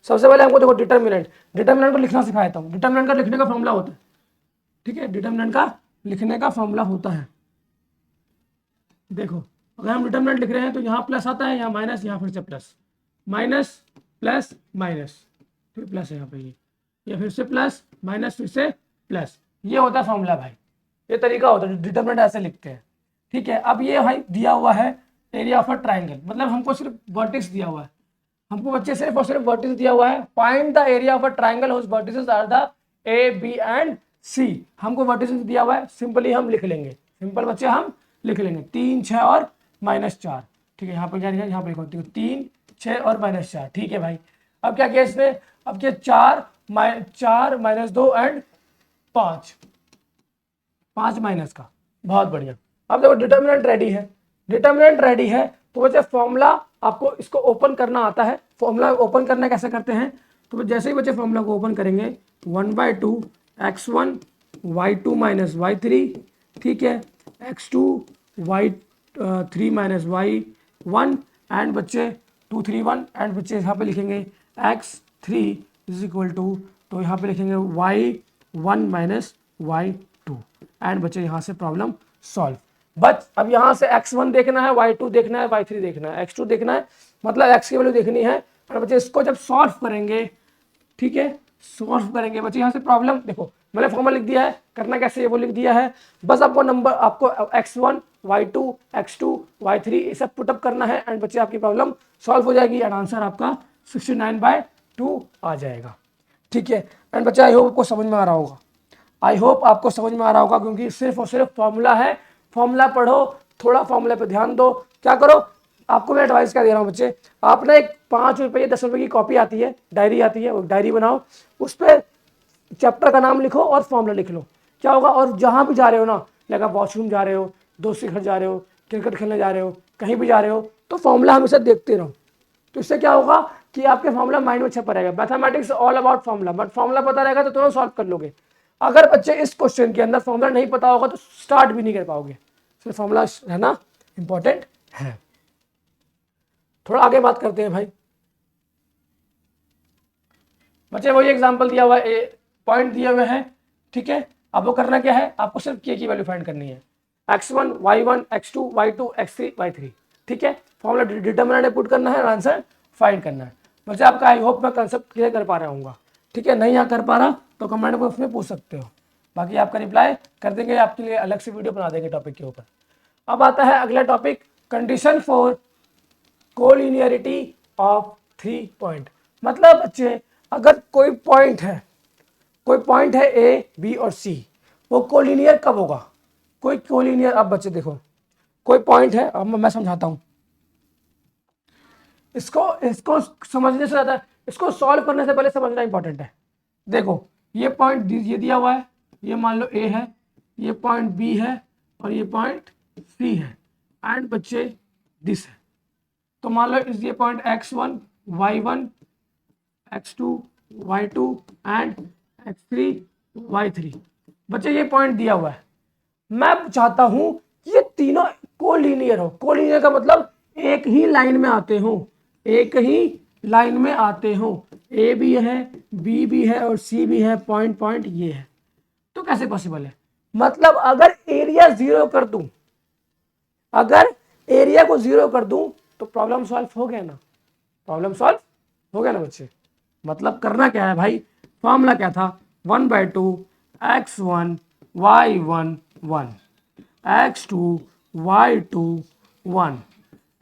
S1: सबसे पहले हमको देखो डिटर्मिनेंट को लिखना सिखाता हूँ। डिटर्मिनेंट का लिखने का फॉर्मूला होता है, ठीक है, डिटर्मिनेंट का लिखने का फॉर्मूला होता है। देखो अगर हम डिटर्मिनेंट लिख रहे हैं तो यहाँ प्लस आता है, यहाँ माइनस, यहाँ फिर से प्लस, माइनस प्लस माइनस, फिर प्लस है यहाँ पे, ये फिर से प्लस माइनस फिर से प्लस, ये होता है फॉर्मूला भाई, ये तरीका होता है, डिटर्मिनेंट ऐसे लिखते हैं। ठीक है, अब ये भाई दिया हुआ है एरिया ऑफ अ ट्राइंगल, मतलब हमको सिर्फ वर्टेक्स दिया हुआ है, हमको बच्चे सिर्फ और सिर्फ वर्टेक्स दिया हुआ है। Find the area of a triangle whose vertices are the A B and C, हमको वर्टिसेस दिया हुआ है, सिंपली हम लिख लेंगे सिंपल बच्चे हम लिख लेंगे 3 6 और -4। ठीक है, यहाँ पर क्या लिखा है, यहाँ पे लिखो 3 6 और -4। ठीक है भाई, अब क्या किया इसने, अब क्या 4 -2 एंड 5 माइनस का। बहुत बढ़िया। अब देखो डिटर्मिनेंट रेडी है, डिटर्मिनेंट रेडी है तो बच्चे फॉर्मूला आपको इसको ओपन करना आता है। फॉर्मूला ओपन करना कैसे करते हैं, तो जैसे ही बच्चे फॉर्मूला को ओपन करेंगे 1/2 x1 y2 माइनस y3, ठीक है, x2 y3 minus y1 and बच्चे 2 3 1 एंड बच्चे यहाँ पे लिखेंगे x3 इज इक्वल टू, तो यहाँ पे लिखेंगे y1 माइनस y2 एंड बच्चे यहाँ से प्रॉब्लम सॉल्व। बस अब यहाँ से x1 देखना है, y2 देखना है, y3 देखना है, x2 देखना है, मतलब x की वैल्यू देखनी है। और बच्चे इसको जब सॉल्व करेंगे, ठीक है, सॉल्व करेंगे बच्चे यहाँ से प्रॉब्लम देखो मैंने फॉर्मूला लिख दिया है, करना कैसे है वो लिख दिया है। बस आपको नंबर, आपको x1 y2 x2 y3 ये सब पुटअप करना है एंड बच्चे आपकी प्रॉब्लम सॉल्व हो जाएगी एंड आंसर आपका 69/2 आ जाएगा। ठीक है, एंड बच्चे आई होप आपको समझ में आ रहा होगा, आई होप आपको समझ में आ रहा होगा, क्योंकि सिर्फ और सिर्फ फॉर्मूला है। फॉर्मूला पढ़ो, थोड़ा फॉर्मूला पे ध्यान दो। क्या करो, आपको मैं एडवाइस क्या दे रहा हूँ बच्चे, आप ना एक 5 रुपये 10 रुपये की कॉपी आती है, डायरी आती है, वो डायरी बनाओ, उस पर चैप्टर का नाम लिखो और फॉर्मूला लिख लो। क्या होगा, और जहाँ भी जा रहे हो ना, लगा वॉशरूम जा रहे हो, दोस्त के घर जा रहे हो, क्रिकेट खेलने जा रहे हो, कहीं भी जा रहे हो, तो फॉर्मूला हमेशा देखते रहो। तो इससे क्या होगा कि आपके फॉर्मूला माइंड में छपा रहेगा। Mathematics all about formula, but formula पता रहेगा तो तुरंत सॉल्व कर लोगे। अगर बच्चे इस क्वेश्चन के अंदर फॉर्मूला नहीं पता होगा तो स्टार्ट भी नहीं कर पाओगे। सिर्फ फॉर्मूला रहना इंपॉर्टेंट है। थोड़ा आगे बात करते हैं भाई। बच्चे वही एग्जांपल दिया हुआ है, पॉइंट दिए हुए हैं, ठीक है। अब वो करना क्या है, आपको सिर्फ के की वैल्यू फाइंड करनी है, x1 y1 x2 y2 x3 y3, ठीक है। फॉर्मूला डिटर्मिनेंट पुट करना है और आंसर फाइंड करना है। बच्चे आपका आई होप मैं कंसेप्ट क्लियर कर पा रहा हूँ, ठीक है। नहीं यहाँ कर पा रहा तो कमेंट बॉक्स में पूछ सकते हो, बाकी आपका रिप्लाई कर देंगे, आपके लिए अलग से वीडियो बना देंगे टॉपिक के ऊपर। अब आता है अगला topic, condition for collinearity of 3 point. मतलब बच्चे अगर कोई पॉइंट है, कोई पॉइंट है ए बी और सी, वो कोलिनियर कब होगा, कोई कोलिनियर। अब बच्चे देखो कोई पॉइंट है, अब मैं समझाता हूं इसको समझने से ज्यादा इसको सॉल्व करने से पहले समझना इंपॉर्टेंट है। देखो ये पॉइंट ये दिया हुआ है, ये मान लो ए है, ये पॉइंट बी है और ये पॉइंट सी है एंड बच्चे दिस है। तो मान लो इस ये point x1 y1 x2 y2 and x3 y3, बच्चे ये पॉइंट दिया हुआ है। मैं चाहता हूं ये तीनों कोलिनियर हो। कोलिनियर का मतलब एक ही लाइन में आते हो, एक ही लाइन में आते हो, ए भी है बी भी है और सी भी है, पॉइंट पॉइंट ये है। तो कैसे पॉसिबल है, मतलब अगर एरिया 0 कर दूं, अगर एरिया को 0 कर दूं तो प्रॉब्लम सॉल्व हो गया ना, प्रॉब्लम सॉल्व हो गया ना बच्चे। मतलब करना क्या है भाई, फॉर्मूला क्या था, 1/2 x1 y1 1 x2 y2 1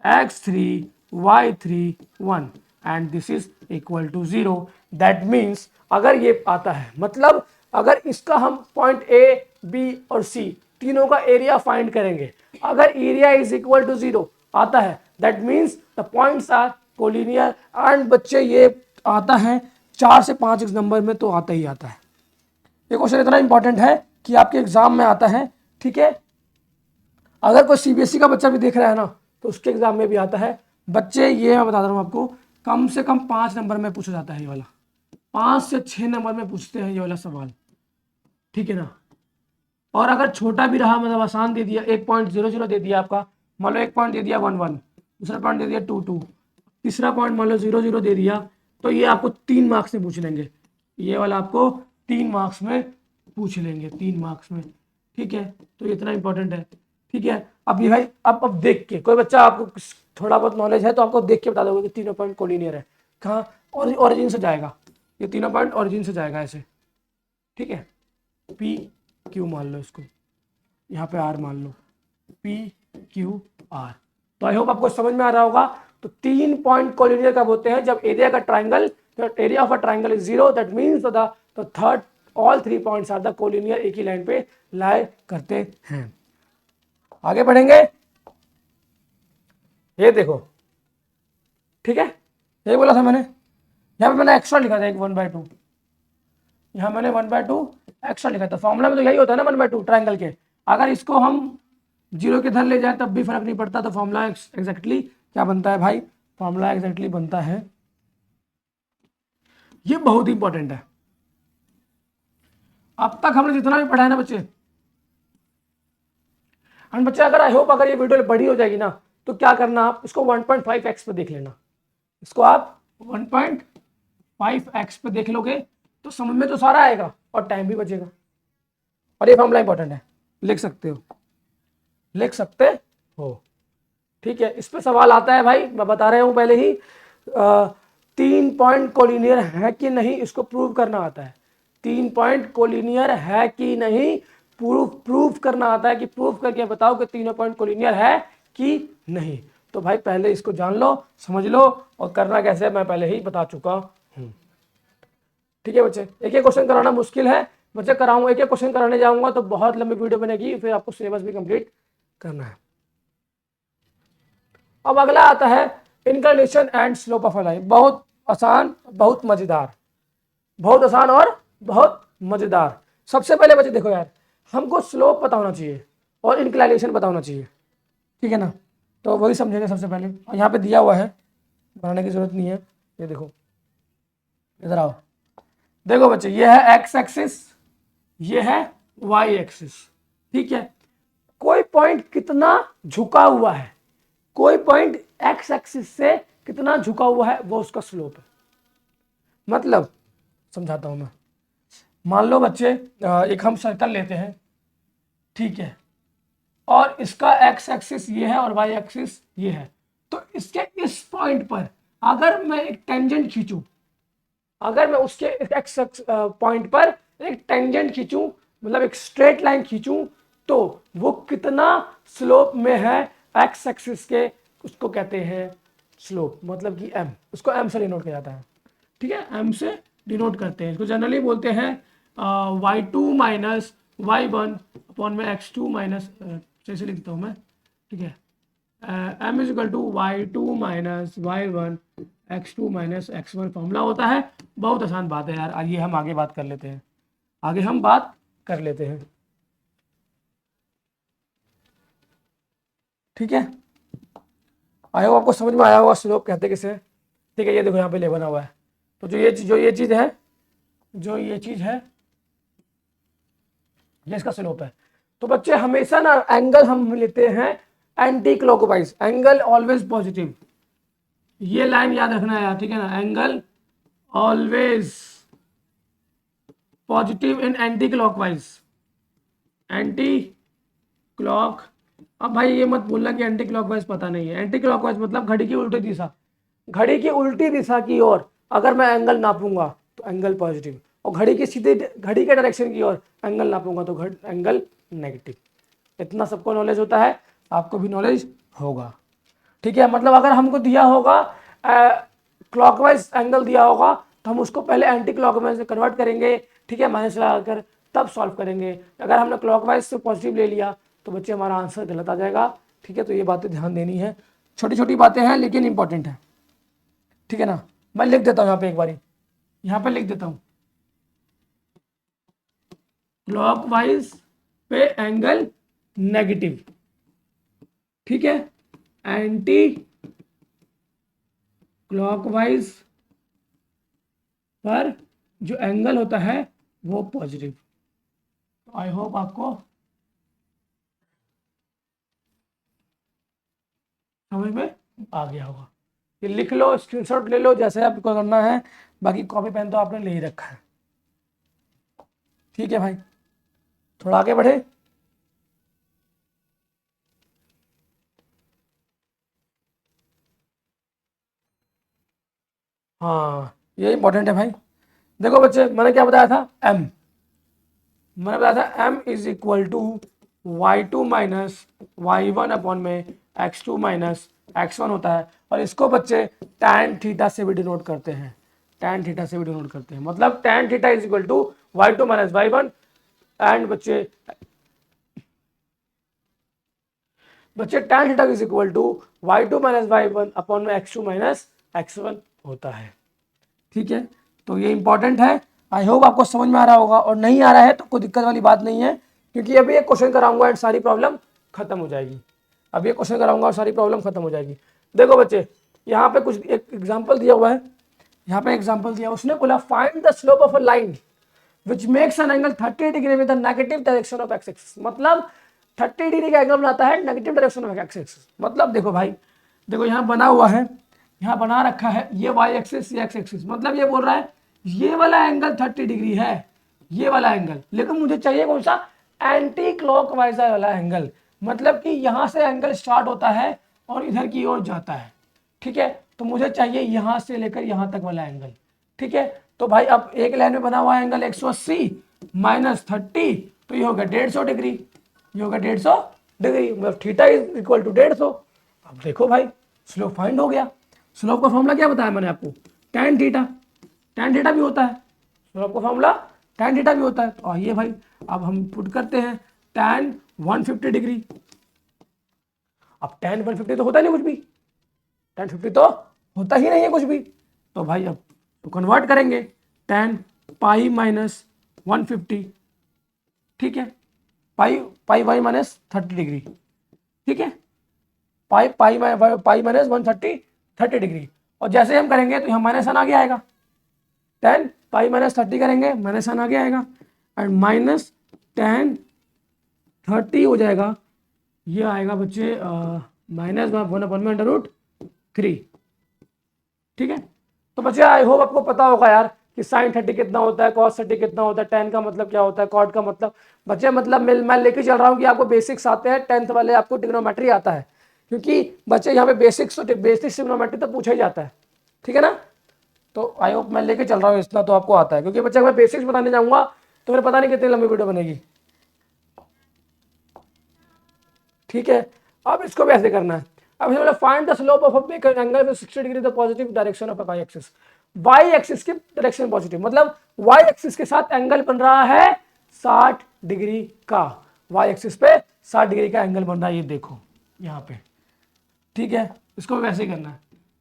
S1: x3 y3 1 and this is equal to 0। That means अगर ये आता है, मतलब अगर इसका हम पॉइंट ए बी और सी तीनों का एरिया फाइंड करेंगे, अगर एरिया इज इक्वल टू 0 आता है, that means the points are collinear. And बच्चे ये आता है 4 से 5 नंबर में तो आता ही आता है। ये क्वेश्चन इतना इंपॉर्टेंट है कि आपके एग्जाम में आता है, ठीक है। अगर कोई सीबीएसई का बच्चा भी देख रहा है ना तो उसके एग्जाम में भी आता है। बच्चे ये मैं बता रहा हूँ आपको, कम से कम 5 नंबर में पूछा जाता है ये वाला, 5 से 6 नंबर में पूछते हैं ये वाला सवाल, ठीक है ना। और अगर छोटा भी रहा, मतलब आसान दे दिया, 1.00 दे दिया आपका, मान लो 1 पॉइंट दे दिया 1 1, दूसरा पॉइंट दे दिया 2 2, तीसरा पॉइंट मान लो 0 0 दे दिया, तो ये आपको 3 मार्क्स में पूछ लेंगे, ये वाला आपको 3 मार्क्स में पूछ लेंगे, 3 मार्क्स में, ठीक है। तो इतना इंपॉर्टेंट है, ठीक है। अब ये भाई अब देख के कोई बच्चा, आपको थोड़ा बहुत नॉलेज है तो आपको देख के बता दोगे कि तीनों पॉइंट कोलिनियर है। कहाँ, और ओरिजिन से जाएगा, ये तीनों पॉइंट ओरिजिन से जाएगा ऐसे, ठीक है। पी क्यू मान लो इसको, यहाँ पे आर मान लो, पी क्यू आर। तो आई होप आपको समझ में आ रहा होगा। तो 3 पॉइंट कोलिनियर कब होते हैं, जब एरिया का triangle, area of a triangle is 0, that means the third all 3 points are the collinear, एक ही लाइन पे लाए करते हैं। आगे बढ़ेंगे, ये देखो, ठीक है, यही बोला था मैंने, यहाँ पे मैंने एक्स्ट्रा लिखा था एक 1/2, यहाँ मैंने 1/2 एक्स्ट्रा लिखा था। फॉर्मूला में तो यही होता है ना 1/2 ट्रायंगल के, अगर इसको हम 0 के इधर ले जाए तब भी फर्क नहीं पड़ता। तो फॉर्मूला एग्जैक्टली क्या बनता है भाई, फॉर्मूला एग्जैक्टली बनता है, ये बहुत इंपॉर्टेंट है। अब तक हमने जितना भी पढ़ा है ना बच्चे, एंड बच्चे अगर आई होप अगर ये वीडियो बड़ी हो जाएगी ना, तो क्या करना, आप इसको 1.5x पे देख लेना, इसको आप 1.5x पे देख लोगे तो समझ में तो सारा आएगा और टाइम भी बचेगा। और ये फॉर्मूला इंपॉर्टेंट है, लिख सकते हो, लिख सकते हो, ठीक है। इस पे सवाल आता है भाई, मैं बता रहा हूं पहले ही, 3 पॉइंट कोलिनियर है कि नहीं इसको प्रूव करना आता है। 3 पॉइंट कोलिनियर है कि नहीं प्रूफ करना आता है, कि प्रूफ करके बताओ कि तीनों पॉइंट कोलिनियर है कि नहीं। तो भाई पहले इसको जान लो, समझ लो, और करना कैसे मैं पहले ही बता चुका हूं। ठीक है बच्चे, एक एक क्वेश्चन कराना मुश्किल है बच्चे, कराऊंगा एक एक क्वेश्चन कराने जाऊंगा तो बहुत लंबी वीडियो बनेगी, फिर आपको सिलेबस भी कंप्लीट करना है। अब अगला आता है inclination and slope of a line, बहुत आसान, बहुत मजेदार, बहुत आसान और बहुत मजेदार। सबसे पहले बच्चे देखो यार, हमको स्लोप पता होना चाहिए और इंक्लिनेशन पता होना चाहिए, ठीक है ना। तो वही समझेंगे सबसे पहले, और यहाँ पे दिया हुआ है, बनाने की जरूरत नहीं है, ये देखो, इधर आओ, देखो बच्चे, ये है एक्स एक्सिस, ये है वाई एक्सिस, ठीक है। कोई पॉइंट कितना झुका हुआ है, कोई पॉइंट एक्स एक्सिस से कितना झुका हुआ है, वो उसका स्लोप है। मतलब समझाता हूं मैं, मान लो बच्चे एक हम सर्कल लेते हैं, ठीक है, और इसका एक्स एक्सिस ये है और वाई एक्सिस ये है, तो इसके इस पॉइंट पर अगर मैं एक टेंजेंट खींचूं, अगर मैं उसके एक्स पॉइंट पर एक टेंजेंट खींचूं, मतलब एक स्ट्रेट लाइन खींचूं, तो वो कितना स्लोप में है एक्स एक्सिस के, उसको कहते हैं स्लोप, मतलब कि एम, उसको एम से डिनोट किया जाता है, ठीक है, एम से डिनोट करते हैं इसको, जनरली बोलते हैं y2 माइनस y1 अपॉन में x2 माइनस, जैसे लिखता हूँ मैं, ठीक है, m is equal to y2 minus y1 x2 minus x1 formula होता है। बहुत आसान बात है यार, आइए हम आगे बात कर लेते हैं, आगे हम बात कर लेते हैं, ठीक है। आई होप आपको समझ में आया होगा स्लोप कहते किसे, ठीक है। ये देखो यहाँ पे ले बना हुआ है, तो जो ये चीज़ है, जो ये चीज़ है, ये इसका स्लोप है। तो बच्चे हमेशा ना एंगल हम लेते हैं anti clockwise, angle always positive, ये लाइन याद रखना है यार, ठीक है ना, angle always positive in anti clockwise, anti clock. अब भाई ये मत बोलना कि एंटी क्लॉकवाइज पता नहीं है, एंटी क्लॉकवाइज मतलब घड़ी की उल्टी दिशा, घड़ी की उल्टी दिशा की ओर अगर मैं एंगल नापूंगा तो एंगल पॉजिटिव, और घड़ी की सीधे घड़ी के डायरेक्शन की ओर एंगल नापूंगा तो एंगल नेगेटिव। इतना सबको नॉलेज होता है, आपको भी नॉलेज होगा, ठीक है। मतलब अगर हमको दिया होगा क्लॉकवाइज एंगल दिया होगा, तो हम उसको पहले एंटी क्लॉकवाइज में कन्वर्ट करेंगे, ठीक है, माइनस लगाकर, तब सॉल्व करेंगे। अगर हमने क्लॉकवाइज से पॉजिटिव ले लिया तो बच्चे हमारा आंसर गलत आ जाएगा, ठीक है। तो ये बातें ध्यान देनी है, छोटी छोटी बातें हैं लेकिन इंपॉर्टेंट है, ठीक है ना। मैं लिख देता हूँ यहाँ पे एक बारी, यहाँ पे लिख देता हूँ, क्लॉकवाइज पे एंगल नेगेटिव, ठीक है, एंटी क्लॉकवाइज पर जो एंगल होता है वो पॉजिटिव। आई होप आपको समझ में आ गया होगा। ये लिख लो, स्क्रीनशॉट ले लो, जैसे आपको करना है, बाकी कॉपी पेन तो आपने ले ही रखा है, ठीक है भाई। थोड़ा आगे बढ़े, हाँ ये इंपॉर्टेंट है भाई। देखो बच्चे, मैंने क्या बताया था, एम, मैंने बताया था m is equal to y2 minus y1 upon में x2 माइनस x1 होता है, और इसको बच्चे tan थीटा से भी डिनोट करते हैं, tan थीटा से भी डिनोट करते हैं, मतलब tan theta is equal to y2 minus y1, and बच्चे बच्चे tan theta is equal to y2 minus y1 upon में x2 माइनस x1 होता है। ठीक है, तो ये इंपॉर्टेंट है। आई होप आपको समझ में आ रहा होगा, और नहीं आ रहा है तो कोई दिक्कत वाली बात नहीं है, क्योंकि अभी एक क्वेश्चन कराऊंगा एंड सारी प्रॉब्लम खत्म हो जाएगी। अभी एक क्वेश्चन कराऊंगा और सारी प्रॉब्लम खत्म हो जाएगी। देखो बच्चे, यहाँ पे कुछ एक एग्जाम्पल दिया हुआ है, यहाँ पे एग्जाम्पल दिया, उसने बोला find the slope of a line which makes an angle 30 degree with the negative direction of x axis. मतलब 30 डिग्री का एंगल बनाता है negative direction of x axis. मतलब देखो भाई, देखो यहाँ बना हुआ है, यहाँ बना रखा है ये वाई एक्सिस, ये एक्स एक्सिस, मतलब ये बोल रहा है ये वाला एंगल 30 डिग्री है, ये वाला एंगल, लेकिन मुझे चाहिए कौन सा, एंटी क्लॉकवाइज वाला एंगल। मतलब कि यहाँ से एंगल स्टार्ट होता है और इधर की ओर जाता है। ठीक है, तो मुझे चाहिए यहाँ से लेकर यहाँ तक वाला एंगल। ठीक है, तो भाई अब एक लाइन में बना हुआ एंगल 180 माइनस 30, तो ये होगा 150 डिग्री, ये होगा 150 डिग्री, मतलब थीटा इज इक्वल टू 150। अब देखो भाई, स्लोप फाइंड हो गया। स्लोप का फॉर्मूला क्या बताया मैंने आपको, tan थीटा। tan थीटा भी होता है, स्लोप का फॉर्मूला tan थीटा भी होता है। तो आइए भाई, अब हम पुट करते हैं tan 150 डिग्री। अब tan 150 तो होता नहीं कुछ भी, tan 50 तो होता ही नहीं है कुछ भी। तो भाई अब तो कन्वर्ट करेंगे, tan पाई माइनस 150, ठीक है, पाई वाई माइनस 30 डिग्री, ठीक है, पाई माइनस 130 डिग्री। और जैसे हम करेंगे तो यहाँ माइनस वन आगे आएगा, 10 पाई माइनस 30 करेंगे माइनस वन आगे आएगा, एंड माइनस 10 30 हो जाएगा, ये आएगा बच्चे माइनस 1/√3। ठीक है, तो बच्चे आई होप आपको पता होगा यार कि साइन 30 कितना होता है, कॉस 30 कितना होता है, टेन का मतलब क्या होता है, कॉट का मतलब। बच्चे मतलब मैं लेके चल रहा हूँ कि आपको बेसिक्स आते हैं, 10th वाले आपको ट्रिग्नोमेट्री आता है, क्योंकि बच्चे यहाँ पे बेसिक ट्रिग्नोमेट्री तो पूछा ही जाता है। ठीक है ना, तो आई होप मैं लेके चल रहा हूँ इतना तो आपको आता है, क्योंकि बच्चे मैं बेसिक्स बताने जाऊँगा तो मेरे पता नहीं कितनी लंबी वीडियो बनेगी। ठीक है, अब इसको भी ऐसे करना है। अब बोला find the slope of a angle with 60 degree the positive direction of Y axis. Y axis की डायरेक्शन पॉजिटिव, मतलब वाई एक्सिस के साथ एंगल बन रहा है 60 डिग्री का, वाई एक्सिस पे 60 डिग्री का एंगल बन रहा है, ये देखो यहाँ पे। ठीक है, इसको वैसे ही करना है,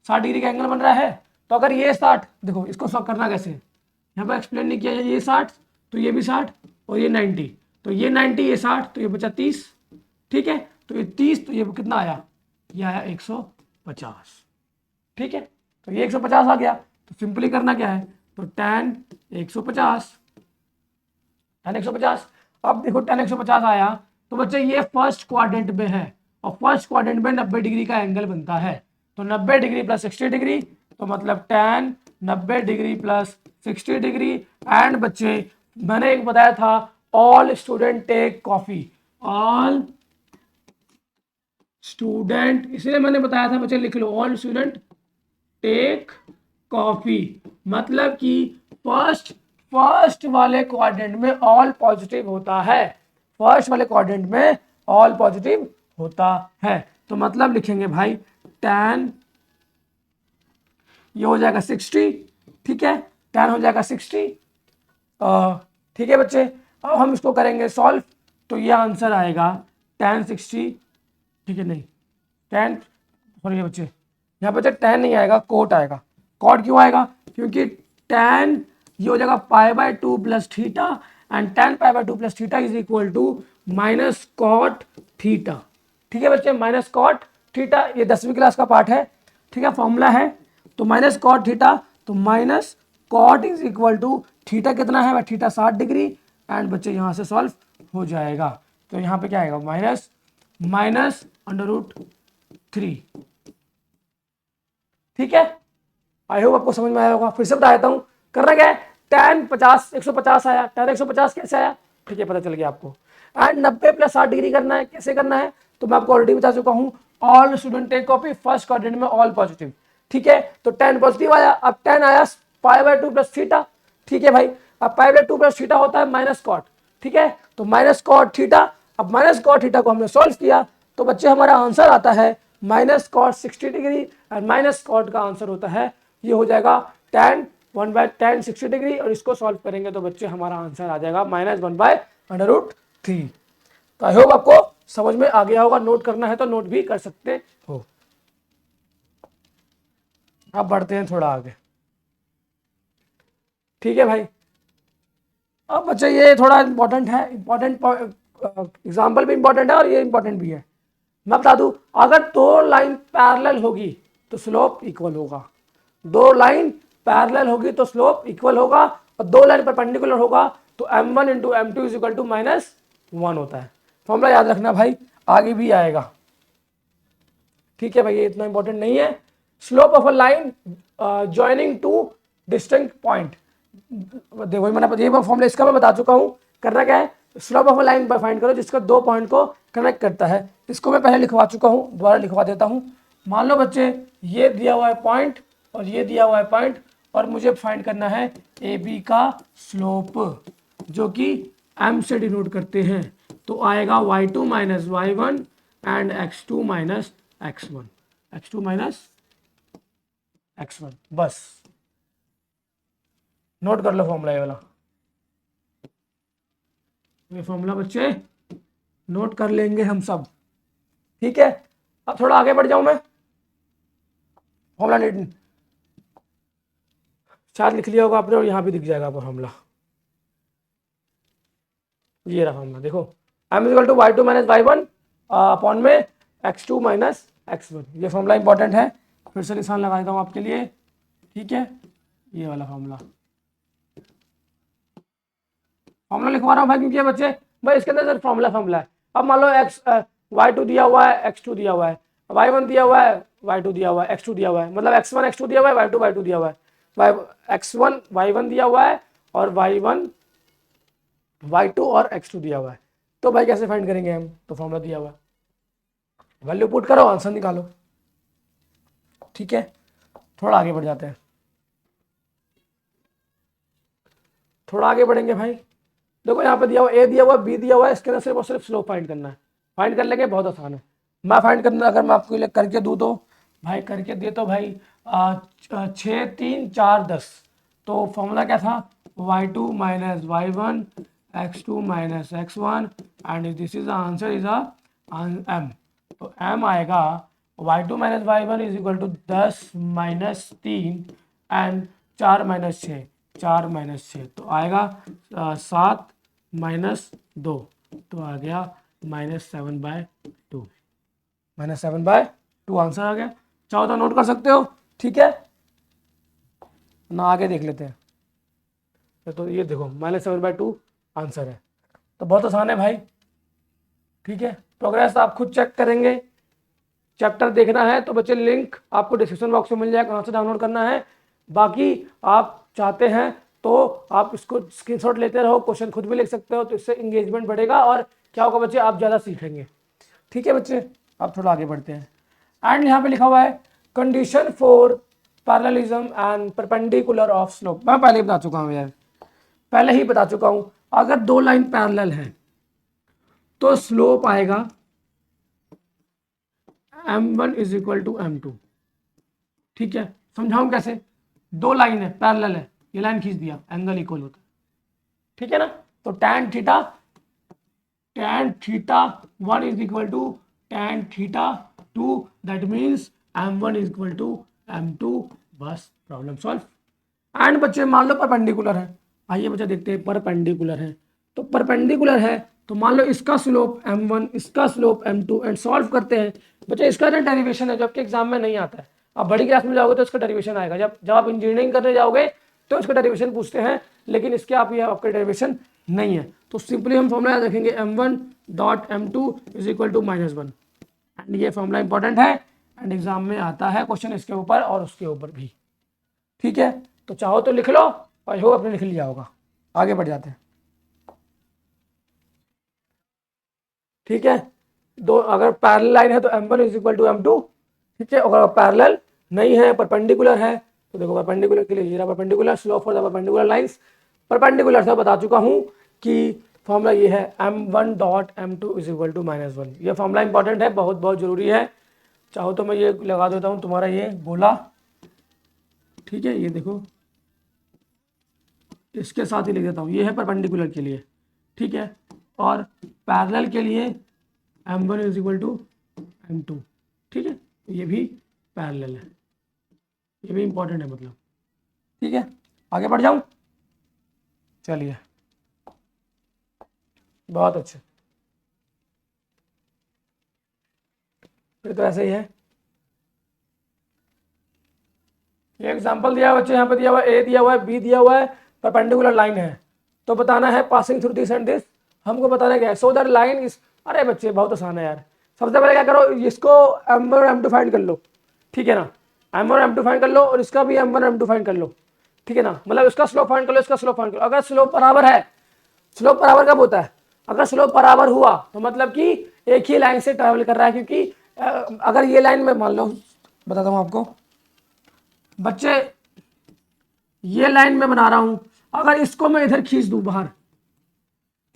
S1: 60 डिग्री का एंगल बन रहा है, तो अगर ये 60, देखो इसको सॉल्व करना कैसे, यहाँ पर एक्सप्लेन नहीं किया, ये 60 तो ये भी 60 और ये 90, तो ये 90 ये 60 तो ये बचा 30। ठीक है, तो ये 30 तो ये कितना आया, ये आया 150। ठीक है, तो ये 150 आ गया, तो सिंपली करना क्या है, तो tan 150, tan 150। अब देखो tan 150 आया, तो बच्चे ये फर्स्ट क्वाड्रेंट में है, और फर्स्ट क्वाड्रेंट में 90 डिग्री का एंगल बनता है, तो 90 डिग्री प्लस 60 डिग्री, तो मतलब tan 90 degree plus 60 degree. And बच्चे मैंने एक बताया था, all student take coffee, all student, इसलिए मैंने बताया था बच्चे लिख लो, ऑल स्टूडेंट टेक कॉफी, मतलब कि फर्स्ट वाले क्वाड्रेंट में ऑल पॉजिटिव होता है, फर्स्ट वाले क्वाड्रेंट में ऑल पॉजिटिव होता है। तो मतलब लिखेंगे भाई tan, ये हो जाएगा 60, ठीक है, tan हो जाएगा 60। ठीक है बच्चे, अब हम इसको करेंगे सॉल्व, तो ये आंसर आएगा tan 60, ठीक है, नहीं tan, सॉरी बच्चे यहाँ बच्चे tan नहीं आएगा, कोट आएगा। कोट क्यों आएगा, क्योंकि tan ये हो जाएगा π/2 plus theta, and tan π/2 plus theta is equal to minus cot theta. ठीक है बच्चे, माइनस कॉट थीटा, ये 10वीं क्लास का पार्ट है। ठीक है, फॉर्मूला है, तो माइनस कॉट थीटा, तो minus cot is equal to theta कितना है भाई, थीटा 60 डिग्री, एंड बच्चे यहाँ से सॉल्व हो जाएगा। तो यहाँ पे क्या आएगा, माइनस √3। ठीक है, आई होप आपको समझ में आया होगा। फिर से बता देता हूँ, करना क्या है, tan 150 आया, tan 150 कैसे आया, ठीक है, पता चल गया आपको। एंड 90 प्लस 60 डिग्री करना है, कैसे करना है, तो मैं आपको ऑलरेडी बता चुका हूँ, all student take copy, first quadrant में ऑल पॉजिटिव। ठीक है, तो tan पॉजिटिव आया, अब tan आया π/2 प्लस थीटा। ठीक है भाई, अब π/2 प्लस थीटा होता है माइनस कॉट। ठीक है, तो माइनस कॉट थीटा, अब माइनस कॉट थीटा को हमने सॉल्व किया, तो बच्चे हमारा आंसर आता है minus cot 60 degree, and minus cot का आंसर होता है, ये हो जाएगा tan 1/tan 60 डिग्री, और इसको सॉल्व करेंगे तो बच्चे हमारा आंसर आ जाएगा -1/√3। तो आई होप आपको समझ में आ गया होगा, नोट करना है तो नोट भी कर सकते हो। अब बढ़ते हैं थोड़ा आगे, ठीक है भाई। अब बच्चे ये थोड़ा इंपॉर्टेंट है, इंपॉर्टेंट एग्जाम्पल भी इंपॉर्टेंट है और ये इंपॉर्टेंट भी है। मैं बता दूं, अगर दो लाइन पैरेलल होगी तो स्लोप इक्वल होगा, दो लाइन पैरेलल होगी तो स्लोप इक्वल होगा, और दो लाइन परपेंडिकुलर होगा तो m1 one into M two is equal to -1 होता है। फॉर्मूला याद रखना भाई, आगे भी आएगा, ठीक है भाई, ये इतना इंपॉर्टेंट नहीं है। Slope of a line joining two distinct point, देखो मैंने ये फॉर्मूला इसका मैं बता चुका हूं। करना क्या है, slope of a line find करो जिसका दो पॉइंट को कनेक्ट करता है। इसको मैं पहले लिखवा चुका हूं, दोबारा लिखवा देता हूं। मान लो बच्चे ये दिया हुआ है पॉइंट और ये दिया हुआ है पॉइंट, और मुझे फाइंड करना है ए बी का स्लोप, जो कि m से डिनोट करते हैं। तो आएगा y2 minus y1 and x2 minus x1, x2 minus x1। बस नोट कर लो फॉर्मूला ये वाला, ये फॉर्मूला बच्चे नोट कर लेंगे हम सब, ठीक है। अब थोड़ा आगे बढ़ जाऊं मैं, फॉर्मूला नीट शायद लिख लिया होगा आपने, और यहाँ भी दिख जाएगा आपको फॉर्मूला। ये रहा फॉर्मूला, देखो m is equal to y2 minus y1 upon में x2 माइनस x1। ये फॉर्मूला इंपॉर्टेंट है, फिर से निशान लगा देता हूँ आपके लिए, ठीक है। ये वाला फॉर्मूला लिखवा रहा हूँ भाई, क्योंकि ये बच्चे भाई इसके अंदर सिर्फ फॉर्मूला है। अब मान लो y2 दिया हुआ है, x2 दिया हुआ है, y1 दिया हुआ है, y2 दिया हुआ है, x2 दिया हुआ है, मतलब x1 x2 दिया हुआ है, y2 दिया हुआ है, x1 y1 दिया हुआ है, और y1 y2 और x2 दिया हुआ है। तो भाई कैसे फाइंड करेंगे हम, तो फॉर्मूला दिया हुआ है, वैल्यू पुट करो, आंसर निकालो, ठीक है। थोड़ा आगे बढ़ जाते हैं, थोड़ा आगे बढ़ेंगे भाई। देखो यहाँ पे दिया हुआ ए दिया हुआ, बी दिया हुआ है, इसके अंदर सिर्फ और सिर्फ स्लोप फाइंड करना है। फाइंड कर लेंगे, बहुत आसान है। मैं फाइंड करना, अगर मैं आपको करके दूँ तो भाई, करके दे तो भाई 6 3 4 10, तो फॉर्मूला क्या था, y2 minus y1 x2 minus x1 and this is answer is m। तो m आएगा y2 minus y1 is equal to 10 minus 3 and 4 minus 6, 4 minus 6 तो आएगा 7 माइनस 2, तो आ गया -7/2, -7/2 आंसर आ गया। चाहो तो नोट कर सकते हो, ठीक है ना। आगे देख लेते हैं, तो ये देखो -7/2 आंसर है, तो बहुत आसान है भाई, ठीक है। प्रोग्रेस आप खुद चेक करेंगे, चैप्टर देखना है तो बच्चे लिंक आपको डिस्क्रिप्शन बॉक्स में मिल जाएगा, कहाँ से डाउनलोड करना है। बाकी आप चाहते हैं तो आप इसको स्क्रीनशॉट लेते रहो, क्वेश्चन खुद भी लिख सकते हो, तो इससे इंगेजमेंट बढ़ेगा और क्या होगा बच्चे, आप ज़्यादा सीखेंगे, ठीक है बच्चे। आप थोड़ा आगे बढ़ते हैं, एंड यहाँ पे लिखा हुआ है condition for parallelism and perpendicular of slope. मैं पहले ही बता चुका हूँ यार, पहले ही बता चुका हूँ, अगर दो लाइन पैरेलल है तो स्लोप आएगा m1 is equal to m2, ठीक है। समझाऊं कैसे, दो लाइन है पैरेलल है, ये लाइन खींच दिया, एंगल इक्वल होता है, ठीक है ना। तो tan theta 1 is equal to tan theta 2, that means m1 is equal to m2, बस प्रॉब्लम सॉल्व। एंड बच्चे मान लो परपेंडिकुलर है, आइए बच्चे देखते हैं परपेंडिकुलर है। तो परपेंडिकुलर है तो मान लो इसका स्लोप m1, इसका स्लोप m2, एंड सॉल्व करते हैं। बच्चे इसका जो डेरिवेशन है जो आपके एग्जाम में नहीं आता है, आप बड़ी क्लास में जाओगे तो इसका डेरिवेशन आएगा, जब आप इंजीनियरिंग करने जाओगे तो इसका डेरिवेशन पूछते हैं, लेकिन इसके आप ये आपका डेरिवेशन नहीं है। तो सिंपली हम फॉर्मूला याद रखेंगे m1 dot m2 is equal to -1, and ये फॉर्मूला इंपॉर्टेंट है एंड एग्जाम में आता है क्वेश्चन इसके ऊपर और उसके ऊपर भी, ठीक है। तो चाहो तो लिख लो, आई होप आपने लिख लिया होगा। आगे बढ़ जाते हैं, ठीक है। दो अगर पैरेलल लाइन है तो m1 is equal to m2, ठीक है। अगर पैरेलल नहीं है, परपेंडिकुलर है, तो देखो परपेंडिकुलर के लिए ये रहा perpendicular, slope for the perpendicular lines. Perpendicular से बता चुका हूं कि फॉर्मूला ये है m1 dot m2 is equal to -1। ये फॉर्मूला इंपॉर्टेंट है, बहुत बहुत जरूरी है। चाहो तो मैं ये लगा देता हूँ तुम्हारा ये गोला, ठीक है। ये देखो इसके साथ ही लिख देता हूँ, ये है परपेंडिकुलर के लिए, ठीक है। और पैरेलल के लिए m1 is equal to m2, ठीक है। ये भी पैरेलल है, ये भी इंपॉर्टेंट है मतलब, ठीक है। आगे बढ़ जाऊं, चलिए बहुत अच्छे, फिर तो ऐसे ही है। ये एग्जांपल दिया है बच्चे, यहाँ पे दिया हुआ है ए दिया हुआ है, बी दिया हुआ है, परपेंडिकुलर लाइन है, तो बताना है passing through this and this, हमको बताना क्या है, सो दैट लाइन इज, अरे बच्चे बहुत आसान है यार। सबसे पहले क्या करो, इसको m1 और m2 फाइंड कर लो, ठीक है ना, m1 और m2 फाइंड कर लो, और इसका भी m1 m2 फाइंड कर लो, ठीक है ना, मतलब इसका स्लोप फाइंड कर लो, इसका स्लोप फाइंड कर लो। अगर स्लोप बराबर है, स्लोप बराबर कब होता है, अगर स्लोप बराबर हुआ तो मतलब कि एक ही लाइन से ट्रैवल कर रहा है, क्योंकि अगर ये लाइन में मान लो, बताता हूँ आपको बच्चे, ये लाइन में बना रहा हूं, अगर इसको मैं इधर खींच दूं बाहर,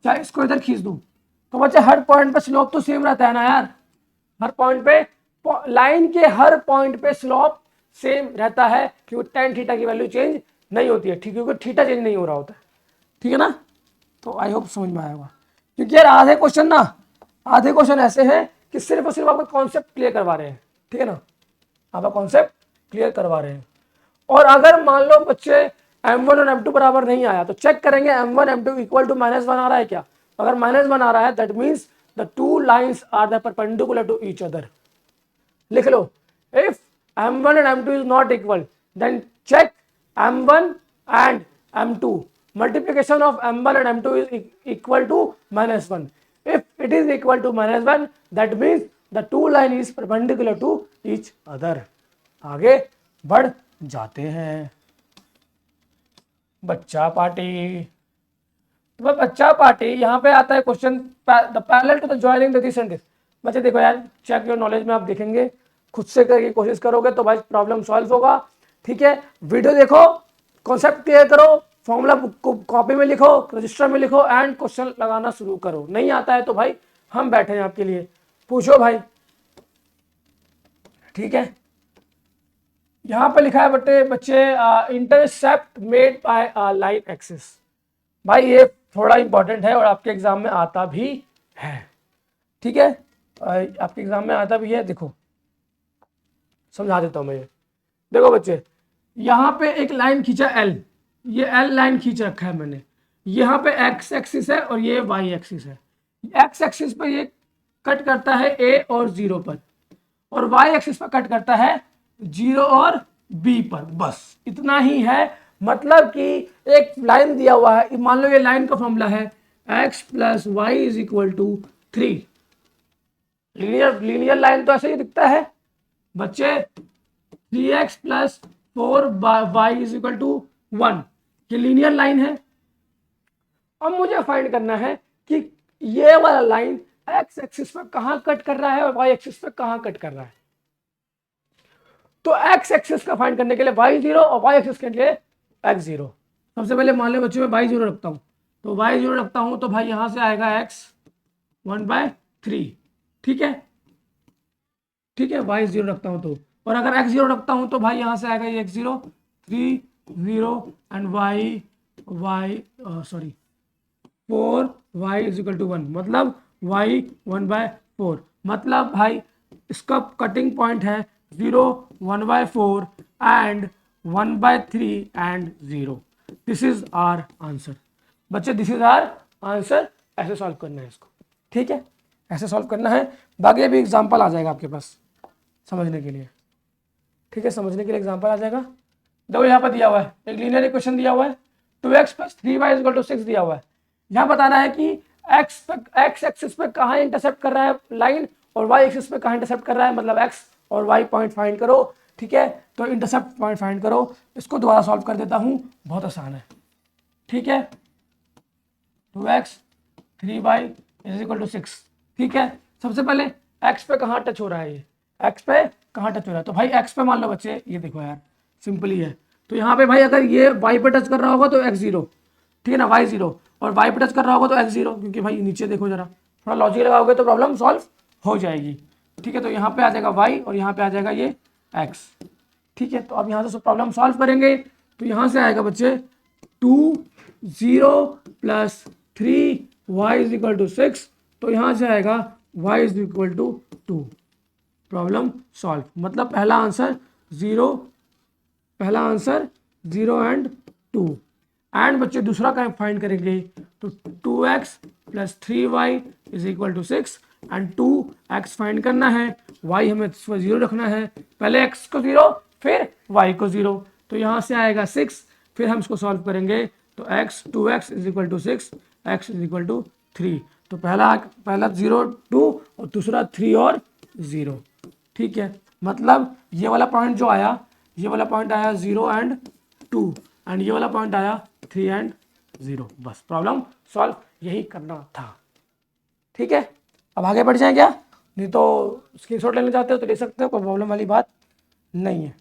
S1: चाहे इसको इधर खींच दूं, तो बच्चे हर पॉइंट पे स्लोप तो सेम रहता है ना यार, हर पॉइंट पे, लाइन के हर पॉइंट पे स्लोप सेम रहता है, क्योंकि tan थीटा की वैल्यू चेंज नहीं होती है, ठीक है, क्योंकि थीटा चेंज नहीं हो रहा होता है, ठीक है ना। तो आई होप समझ में आया होगा, क्योंकि यार आधे क्वेश्चन ना, आधे क्वेश्चन ऐसे हैं कि सिर्फ और सिर्फ आपको कॉन्सेप्ट क्लियर करवा रहे हैं, ठीक है ना, आपका कॉन्सेप्ट क्लियर करवा रहे हैं। और अगर मान लो बच्चे m1 और m2 बराबर नहीं आया, तो चेक करेंगे m1 m2 इक्वल टू -1 आ रहा है क्या, अगर -1 आ रहा है that means the two lines are the perpendicular to each other. लिख लो, if m1 and m2 is not equal, then check m1 and m2, multiplication of m1 and m2 is equal to -1. If it is equal to -1, that means the two line is perpendicular to each other. आगे बढ़ जाते हैं। बच्चा party, बच्चा party, यहाँ पे आता है question, the parallel to the joining the this and this. बच्चे देखो यार, चेक योर नॉलेज में आप देखेंगे, खुद से करके कोशिश करोगे तो भाई प्रॉब्लम सॉल्व होगा, ठीक है। वीडियो देखो, कॉन्सेप्ट क्लियर करो, फॉर्मूला को कॉपी में लिखो, रजिस्टर में लिखो, एंड क्वेश्चन लगाना शुरू करो। नहीं आता है तो भाई हम बैठे हैं आपके लिए, पूछो भाई, ठीक है। यहाँ पे लिखा है बच्चे intercept made by line axis, भाई ये थोड़ा इंपॉर्टेंट है और आपके एग्जाम में आता भी है, ठीक है, आपके एग्जाम में आता भी है। देखो समझा देता हूं मैं ये, देखो बच्चे, यहाँ पे एक लाइन खींचा एल, ये एल लाइन खींच रखा है मैंने, यहाँ पे एक्स एक्सिस है और ये वाई एक्सिस है। एक्स एक्सिस पे ये कट करता है ए और 0 पर, और वाई एक्सिस पर कट करता है 0 और बी पर, बस इतना ही है। मतलब कि एक लाइन दिया हुआ है, मान लो ये लाइन का फॉर्मूला है x plus Y is equal to 3, linear line तो ऐसे ही दिखता है बच्चे, 3x plus 4y is equal to 1, ये लीनियर लाइन है। अब मुझे फाइंड करना है कि ये वाला लाइन x एक्सिस पर कहां कट कर रहा है और y एक्सिस पर कहां कट कर रहा है। तो x एक्सिस का फाइंड करने के लिए y0 और y एक्सिस के लिए x0। सबसे पहले मान लो बच्चों में y0 रखता हूं, तो y0 रखता हूं तो भाई यहां से आएगा x 1/3, ठीक है, ठीक है, y0 रखता हूं तो, और अगर x0 रखता हूं तो भाई यहां से आएगा ये x0 3 0 and sorry 4y is equal to 1, मतलब y 1/4, मतलब भाई इसका कटिंग पॉइंट है 0 1/4 and 1/3 and 0। This is our answer बच्चे, दिस इज आवर आंसर। ऐसे सॉल्व करना है इसको, ठीक है, ऐसे सॉल्व करना है। बाकी भी एग्जांपल आ जाएगा आपके पास समझने के लिए, ठीक है, समझने के लिए एग्जांपल आ जाएगा। देखो यहाँ पर दिया हुआ है एक लीनियर इक्वेशन दिया हुआ है, 2x plus 3y is equal to 6 दिया हुआ है। यहाँ बताना है कि x एक्सिस पे कहाँ इंटरसेप्ट कर रहा है लाइन और y एक्सिस पे कहाँ इंटरसेप्ट कर रहा है, मतलब x और y पॉइंट फाइंड करो, ठीक है। तो इंटरसेप्ट पॉइंट फाइंड करो, इसको दोबारा सॉल्व कर देता हूँ, बहुत आसान है, ठीक है। 2x 3y is equal to 6, ठीक है। सबसे पहले x पे कहाँ टच हो रहा है, ये x पे कहाँ टच हो रहा है, तो भाई x पे मान लो बच्चे, ये देखो यार सिंपल ही है, तो यहाँ पे भाई अगर ये y पे टच कर रहा होगा तो x0, ठीक है ना, y0, और y पे टच कर रहा होगा तो x0, क्योंकि भाई नीचे देखो जरा, थोड़ा लॉजिक लगाओगे तो प्रॉब्लम सॉल्व हो जाएगी, ठीक है। तो यहाँ पे आ जाएगा y और यहाँ पे आ जाएगा ये x, ठीक है। तो अब यहाँ से प्रॉब्लम सॉल्व करेंगे, तो यहाँ से आएगा बच्चे 2 0 plus 3y is equal to 6, तो यहाँ से आएगा y is equal to 2। Problem solve. मतलब पहला आंसर 0, पहला आंसर 0 एंड 2। एंड बच्चे दूसरा का फाइंड करेंगे तो 2x plus 3y is equal to 6 and 2x find करना है, y हमें 0 रखना है, पहले x को 0 फिर y को 0, तो यहाँ से आएगा 6, फिर हम इसको सॉल्व करेंगे तो2x is equal to 6, x is equal to 3। तो पहला 0 2 और दूसरा 3 और 0। ठीक है, मतलब ये वाला पॉइंट जो आया, ये वाला पॉइंट आया 0 एंड 2 एंड ये वाला पॉइंट आया 3 एंड 0। बस प्रॉब्लम सॉल्व, यही करना था। ठीक है, अब आगे बढ़ जाए क्या? नहीं तो स्क्रीनशॉट लेना चाहते हो तो ले सकते हो, कोई प्रॉब्लम वाली बात नहीं है।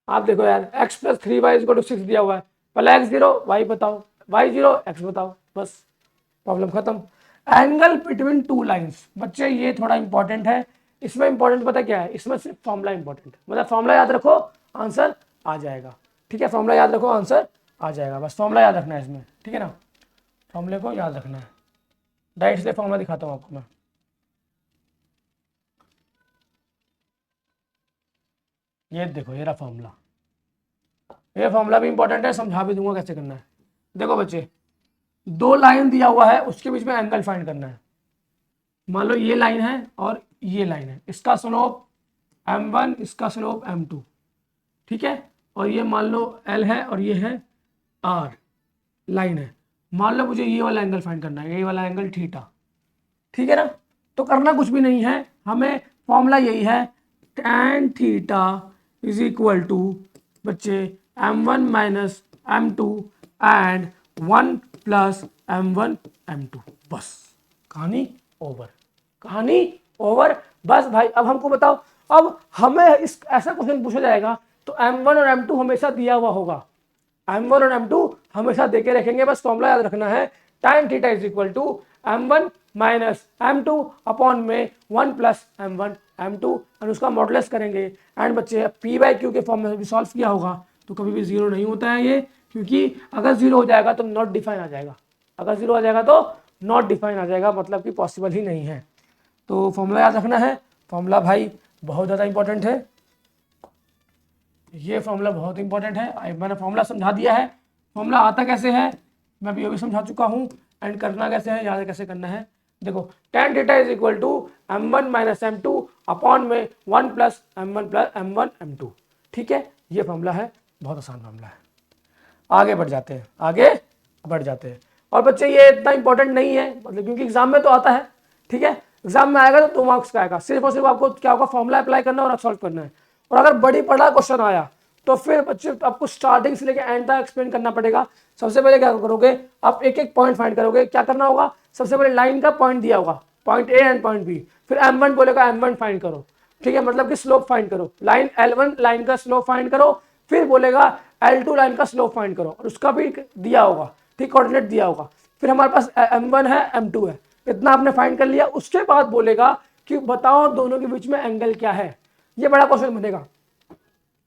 S1: आप देखो यार, x plus 3y is equal to 6 दिया हुआ है, पहले x 0 y बताओ, y 0 x बताओ, बस प्रॉब्लम खत्म। एंगल बिटवीन टू लाइंस, बच्चे ये थोड़ा इंपॉर्टेंट है। इसमें इंपॉर्टेंट पता क्या है, इसमें सिर्फ फॉर्मूला इंपॉर्टेंट है, मतलब फॉर्मूला याद रखो आंसर आ जाएगा। ठीक है, फॉर्मूला याद रखो आंसर आ जाएगा, बस फॉर्मूला याद रखना है इसमें। ठीक है ना, फॉर्मूले को याद रखना है। डायरेक्ट से फॉर्मूला दिखाता हूँ आपको मैं। ये देखो, ये रहा फॉर्मूला, ये फॉर्मूला भी इंपॉर्टेंट है, समझा भी दूंगा कैसे करना है। देखो बच्चे, दो लाइन दिया हुआ है, उसके बीच में एंगल फाइंड करना है। मान लो ये लाइन है और ये लाइन है, इसका स्लोप m1, इसका स्लोप m2। ठीक है, और ये मान लो L है और ये है R लाइन है। मान लो मुझे ये वाला एंगल फाइंड करना है, ये वाला एंगल थीटा। ठीक है ना, तो करना कुछ भी नहीं है, हमें फॉर्मूला यही है, tan theta is equal to बच्चे m1 minus m2 and 1 plus m1 m2। बस कहानी ओवर, कहानी ओवर। बस भाई, अब हमको बताओ, अब हमें इस ऐसा क्वेश्चन पूछा जाएगा तो m1 और m2 हमेशा दिया हुआ होगा, m1 और m2 हमेशा देके रखेंगे, बस फॉर्मूला याद रखना है, tan theta is equal to m1 minus m2 upon में 1 प्लस m1 m2 और उसका मॉडुलस करेंगे। एंड बच्चे p बाई क्यू के फॉर्म में भी सॉल्व किया होगा तो कभी भी जीरो नहीं होता है ये, क्योंकि अगर जीरो हो जाएगा तो नॉट डिफाइन आ जाएगा, अगर जीरो आ जाएगा तो नॉट डिफाइन आ जाएगा, मतलब कि पॉसिबल ही नहीं है। तो फॉर्मूला याद रखना है, फॉर्मूला भाई बहुत ज़्यादा इंपॉर्टेंट है, ये फॉर्मूला बहुत इंपॉर्टेंट है। मैंने फॉर्मूला समझा दिया है, फॉर्मूला आता कैसे है मैं भी समझा चुका हूँ, एंड करना कैसे है, याद कैसे करना है। देखो, tan theta is equal to m1 minus m2 upon में 1 plus m1 plus m1 m2। ठीक है, ये फॉर्मूला है, बहुत आसान फॉर्मूला है। आगे बढ़ जाते हैं, आगे बढ़ जाते हैं। और बच्चे ये इतना इंपॉर्टेंट नहीं है, मतलब क्योंकि एग्जाम में तो आता है। ठीक है, एग्जाम में आएगा तो 2 मार्क्स का आएगा, सिर्फ और सिर्फ आपको क्या होगा, फॉर्मूला अप्लाई करना और सॉल्व करना है। और अगर बड़ी बड़ा क्वेश्चन आया तो फिर बच्चे आपको स्टार्टिंग से लेकर एंड तक एक्सप्लेन करना पड़ेगा। सबसे पहले क्या करोगे, आप एक एक पॉइंट फाइंड करोगे। क्या करना होगा, सबसे पहले लाइन का पॉइंट दिया होगा, point A and point B, फिर m1 बोलेगा m1 फाइंड करो। ठीक है, मतलब कि स्लोप फाइंड करो, लाइन L1 लाइन का स्लोप फाइंड करो, फिर बोलेगा L2 लाइन का स्लोप फाइंड करो और उसका भी दिया होगा, ठीक, कोऑर्डिनेट दिया होगा। फिर हमारे पास m1 है m2 है, इतना आपने फाइंड कर लिया। उसके बाद बोलेगा कि बताओ दोनों के बीच में एंगल क्या है, ये बड़ा क्वेश्चन बनेगा।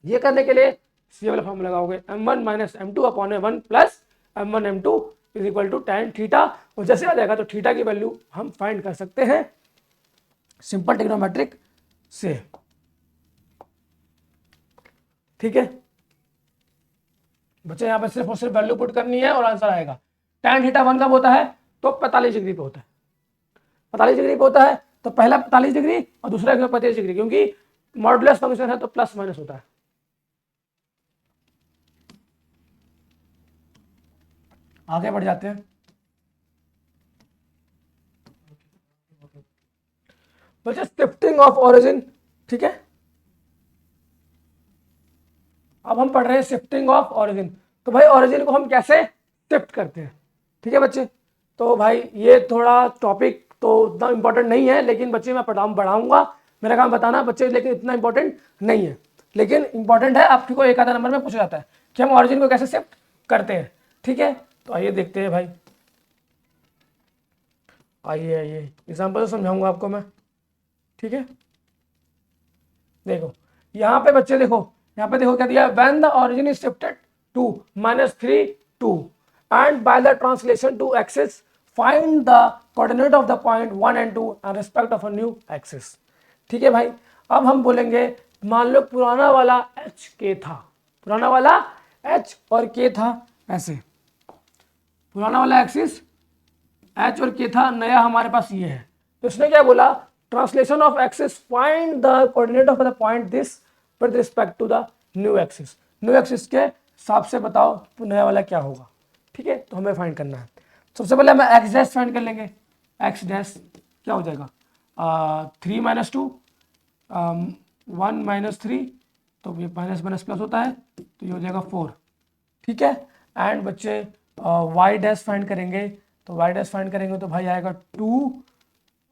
S1: ये करने के लिए ये वाला फॉर्मूला लगाओगे, m1 minus m2 upon 1 plus m1 m2 is equal to tan theta. और जैसे आ जाएगा तो थीटा की वैल्यू हम फाइंड कर सकते हैं सिंपल ट्रिग्नोमेट्रिक से। ठीक है बच्चे, यहाँ पे सिर्फ और सिर्फ वैल्यू पुट करनी है और आंसर आएगा। tan थीटा 1 कब होता है, तो 45 डिग्री पे होता है, 45 डिग्री पे होता है, तो पहला 45 डिग्री और दूसरा 135 डिग्री, क्योंकि मॉडुलस फंक्शन है तो प्लस माइनस होता है। आगे बढ़ जाते हैं। बच्चे शिफ्टिंग ऑफ ओरिजिन, ठीक है, अब हम पढ़ रहे हैं शिफ्टिंग ऑफ ओरिजिन। तो भाई ओरिजिन को हम कैसे शिफ्ट करते हैं, ठीक है बच्चे। तो भाई ये थोड़ा टॉपिक तो उतना इंपॉर्टेंट नहीं है, लेकिन बच्चे मैं बढ़ाऊंगा, मेरा काम बताना बच्चे, लेकिन इतना इंपॉर्टेंट नहीं है, लेकिन इंपॉर्टेंट है। आपको एक आधा नंबर में पूछा जाता है कि हम ओरिजिन को कैसे शिफ्ट करते हैं। ठीक है, तो आइए देखते हैं भाई, आइए आइए एग्जाम्पल से समझाऊंगा आपको मैं। ठीक है, देखो यहाँ पे बच्चे, देखो यहाँ पे देखो क्या दिया, when the origin is shifted to -3 2 and by the translation to axis find the coordinate of the point 1 and 2 and respect of a new axis। ठीक है भाई, अब हम बोलेंगे मान लो पुराना वाला एच के था, पुराना वाला एच और के था ऐसे, पुराना वाला एक्सिस एच और के था, नया हमारे पास ये है। तो इसने क्या बोला, translation of axis find the coordinate of the point this with respect to the new axis. New axis के हिसाब से बताओ तो नया वाला क्या होगा। ठीक है, तो हमें फाइंड करना है। सबसे पहले हम एक्स डैश फाइंड कर लेंगे। एक्स डैश क्या हो जाएगा, 3 - 2 1 - 3, तो ये माइनस माइनस प्लस होता है तो ये हो जाएगा 4। ठीक है, एंड बच्चे वाई डैश फाइंड करेंगे, तो वाई डैश फाइंड करेंगे तो भाई आएगा 2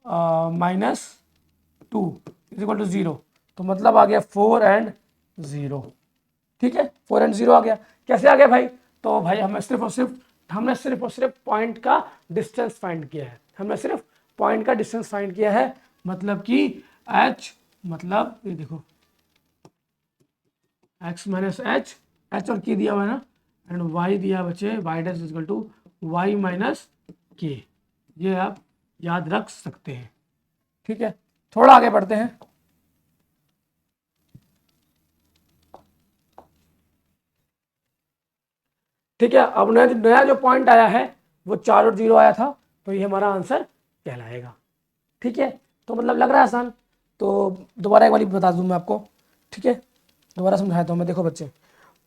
S1: - 2 = 0, तो मतलब आ गया 4 and 0। ठीक है, 4 and 0 आ गया। कैसे आ गया भाई, तो भाई हमने सिर्फ और सिर्फ पॉइंट का डिस्टेंस फाइंड किया है, हमने सिर्फ पॉइंट का डिस्टेंस फाइंड किया है। मतलब कि h, मतलब ये देखो x - h, h और k दिया हुआ है ना, एंड y दिया बच्चे y dash equal to y minus k, ये आप याद रख सकते हैं। ठीक है, थोड़ा आगे बढ़ते हैं। ठीक है, अब नया जो पॉइंट आया है वो 4 और 0 आया था, तो ये हमारा आंसर कहलाएगा। ठीक है, तो मतलब लग रहा है आसान, तो दोबारा एक बार बता दूं मैं आपको। ठीक है, दोबारा समझाता हूँ मैं। देखो बच्चे,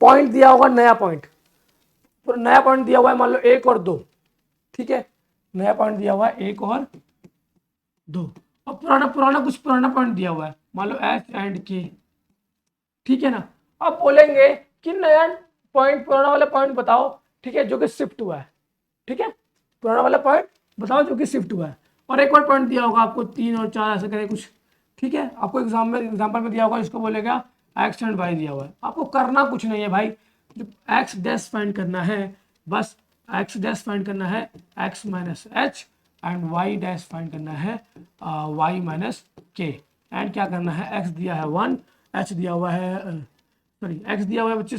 S1: पॉइंट दिया होगा, नया पॉइंट दिया हुआ है, मान लो 1 और 2। ठीक है, नया पॉइंट दिया हुआ है 1 और 2, और पुराना पुराना पॉइंट दिया हुआ है, मान लो एच एंड के। ठीक है ना, अब बोलेंगे कि नया पॉइंट, पुराना वाला पॉइंट बताओ, ठीक है, जो कि शिफ्ट हुआ है। ठीक है, पुराना वाला पॉइंट बताओ जो कि शिफ्ट हुआ है, और एक और पॉइंट दिया होगा आपको 3 और 4 ऐसे करे कुछ। ठीक है, आपको एग्जाम्पल में दिया होगा, इसको बोलेगा एक्स एंड वाई दिया हुआ है। आपको करना कुछ नहीं है भाई, जो एक्स डैश फाइंड करना है, बस एक्स डैश फाइंड करना है X minus H, and Y dash find करना है वाई माइनस के। एंड क्या करना है, एक्स दिया है 1, एच दिया हुआ है एक्स दिया हुआ है बच्चे,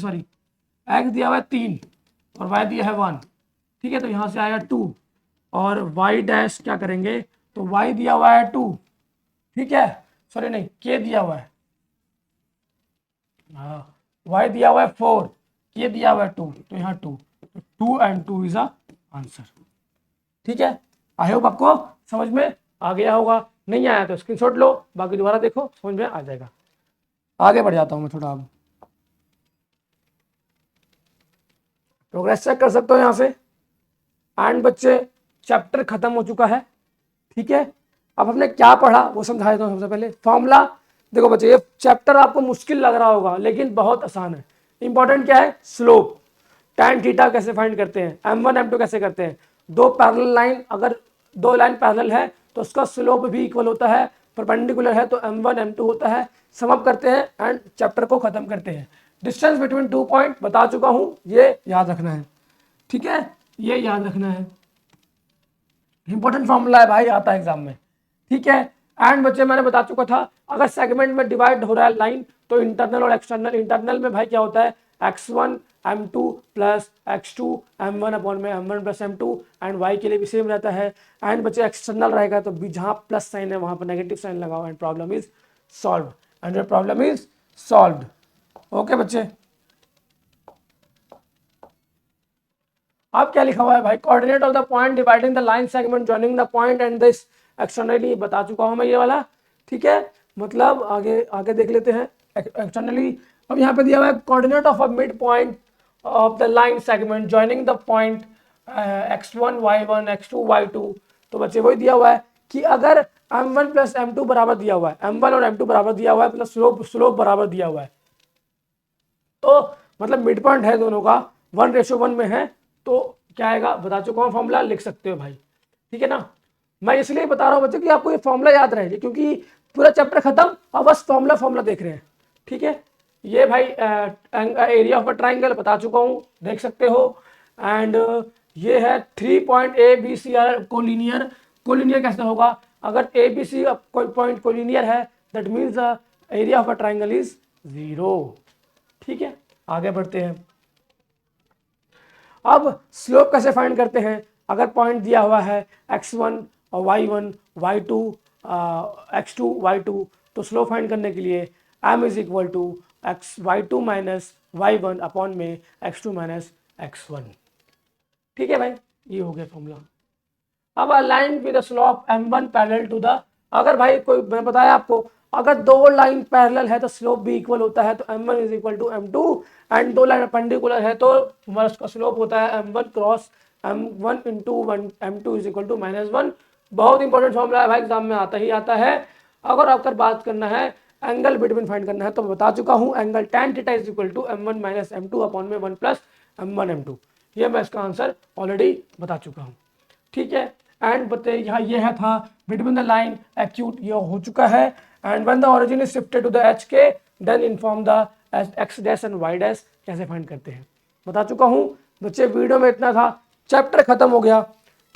S1: एक्स दिया हुआ है 3 और वाई दिया है 1। ठीक है, तो यहाँ से आया 2, और वाई डैश क्या करेंगे, तो वाई दिया हुआ है 2। ठीक है, नहीं, के दिया हुआ है, हाँ, वाई दिया हुआ है 4, के दिया हुआ है 2, तो यहाँ 2 एंड 2 इज आंसर। ठीक है, आई होप आपको समझ में आ गया होगा, नहीं आया तो स्क्रीनशॉट लो, बाकी दोबारा देखो, समझ में आ जाएगा। आगे बढ़ जाता हूँ मैं थोड़ा, अब प्रोग्रेस चेक कर सकते हो यहाँ से। एंड बच्चे, चैप्टर खत्म हो चुका है। ठीक है, अब हमने क्या पढ़ा वो समझा देता हूँ। सबसे पहले फॉर्मूला, देखो बच्चे, ये चैप्टर आपको मुश्किल लग रहा होगा लेकिन बहुत आसान है। इंपॉर्टेंट क्या है, स्लोप, tan थीटा कैसे फाइंड करते हैं, m1 m2 कैसे करते हैं। दो पैरेलल लाइन, अगर दो लाइन पैरेलल है तो उसका स्लोप भी इक्वल होता है, परपेंडिकुलर है तो m1 m2 होता है। सम अप करते हैं एंड चैप्टर को खत्म करते हैं। डिस्टेंस बिटवीन 2 पॉइंट बता चुका हूं, ये याद रखना है। ठीक है, ये याद रखना है, इंपॉर्टेंट फॉर्मूला है भाई, आता है एग्जाम में। ठीक है, एंड बच्चे मैंने बता चुका था, अगर सेगमेंट में डिवाइड हो रहा है लाइन तो इंटरनल और एक्सटर्नल। इंटरनल में भाई क्या होता है, x1 m2 plus x2 m1 upon में m1 plus m2, and y के लिए भी सेम रहता है। एंड बच्चे एक्सटर्नल रहेगा तो जहां प्लस साइन है वहां पर नेगेटिव साइन लगाओ, and problem is solve, and your problem is solved. Okay बच्चे, अब क्या लिखा हुआ है भाई, coordinate of the point dividing the line segment joining the point and this externally, बता चुका हूं मैं ये वाला। ठीक है, मतलब आगे आगे देख लेते हैं एक्सटर्नली। अब यहाँ पे दिया हुआ है coordinate of a mid point of the line segment joining the point x1 y1 x2 y2। तो बच्चे वही दिया हुआ है कि अगर m1 प्लस m2 बराबर दिया हुआ है, m1 और m2 बराबर दिया हुआ है, प्लस स्लोप बराबर दिया हुआ है, तो मतलब मिड पॉइंट है दोनों का 1:1 में है, तो क्या आएगा, बता चुका हूँ, फॉर्मूला लिख सकते हो भाई। ठीक है ना, मैं इसलिए बता रहा हूँ बच्चों कि आपको ये फॉर्मूला याद रहे, क्योंकि पूरा चैप्टर खत्म, अब बस फॉर्मूला देख रहे हैं। ठीक है, ये भाई एरिया ऑफ अ ट्राइंगल बता चुका हूँ, देख सकते हो। एंड ये है 3 point A B C are collinear. Collinear कैसे होगा, अगर ए बी सी कोई पॉइंट कोलिनियर है that means area of a triangle is 0। ठीक है, आगे बढ़ते हैं। अब स्लोप कैसे फाइंड करते हैं, अगर पॉइंट दिया हुआ है x1 और y1 y2 x2 y2, तो स्लोप फाइंड करने के लिए m is equal to y2 minus y1 upon में x2 माइनस x1। ठीक है भाई, ये हो गया फॉर्मूला। अब a line with slope m1 parallel to the, अगर भाई कोई मैं बताया आपको, अगर दो लाइन पैरेलल है तो स्लोप भी इक्वल होता है, तो m1 is equal to m2, and दो लाइन परपेंडिकुलर है तो हमारा उसका स्लोप होता है m1 cross m1 into m2 is equal to -1। बहुत इंपॉर्टेंट फॉर्मूला है भाई, एग्जाम में आता ही आता है। अगर आपका बात करना है एंगल बिटवीन फाइंड करना है, तो मैं बता चुका हूँ angle tan theta is equal to m1 minus m2 upon में 1 प्लस m1 m2। ये मैं इसका आंसर ऑलरेडी बता चुका हूँ। ठीक है, एंड बताइए यहाँ ये है था बिटवीन द लाइन एक्यूट, ये हो चुका है। And when the origin is shifted to the H K then inform the X dash and Y dash, कैसे फाइंड करते हैं बता चुका हूँ। बच्चे वीडियो में इतना था, चैप्टर खत्म हो गया।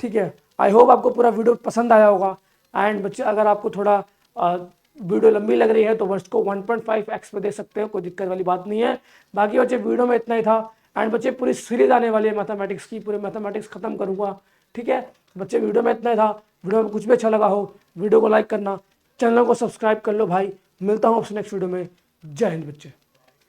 S1: ठीक है, आई होप आपको पूरा वीडियो पसंद आया होगा। एंड बच्चे अगर आपको थोड़ा वीडियो लंबी लग रही है तो इसको 1.5x पे दे सकते हो, कोई दिक्कत वाली बात नहीं है। बाकी बच्चे वीडियो में इतना ही था। एंड बच्चे पूरी सीरीज आने वाली है मैथमेटिक्स की, पूरे मैथमेटिक्स खत्म करूँगा। ठीक है बच्चे, वीडियो में इतना ही था। वीडियो में कुछ भी अच्छा लगा हो वीडियो को लाइक करना, चैनल को सब्सक्राइब कर लो भाई। मिलता हूँ आपसे नेक्स्ट वीडियो में। जय हिंद बच्चे।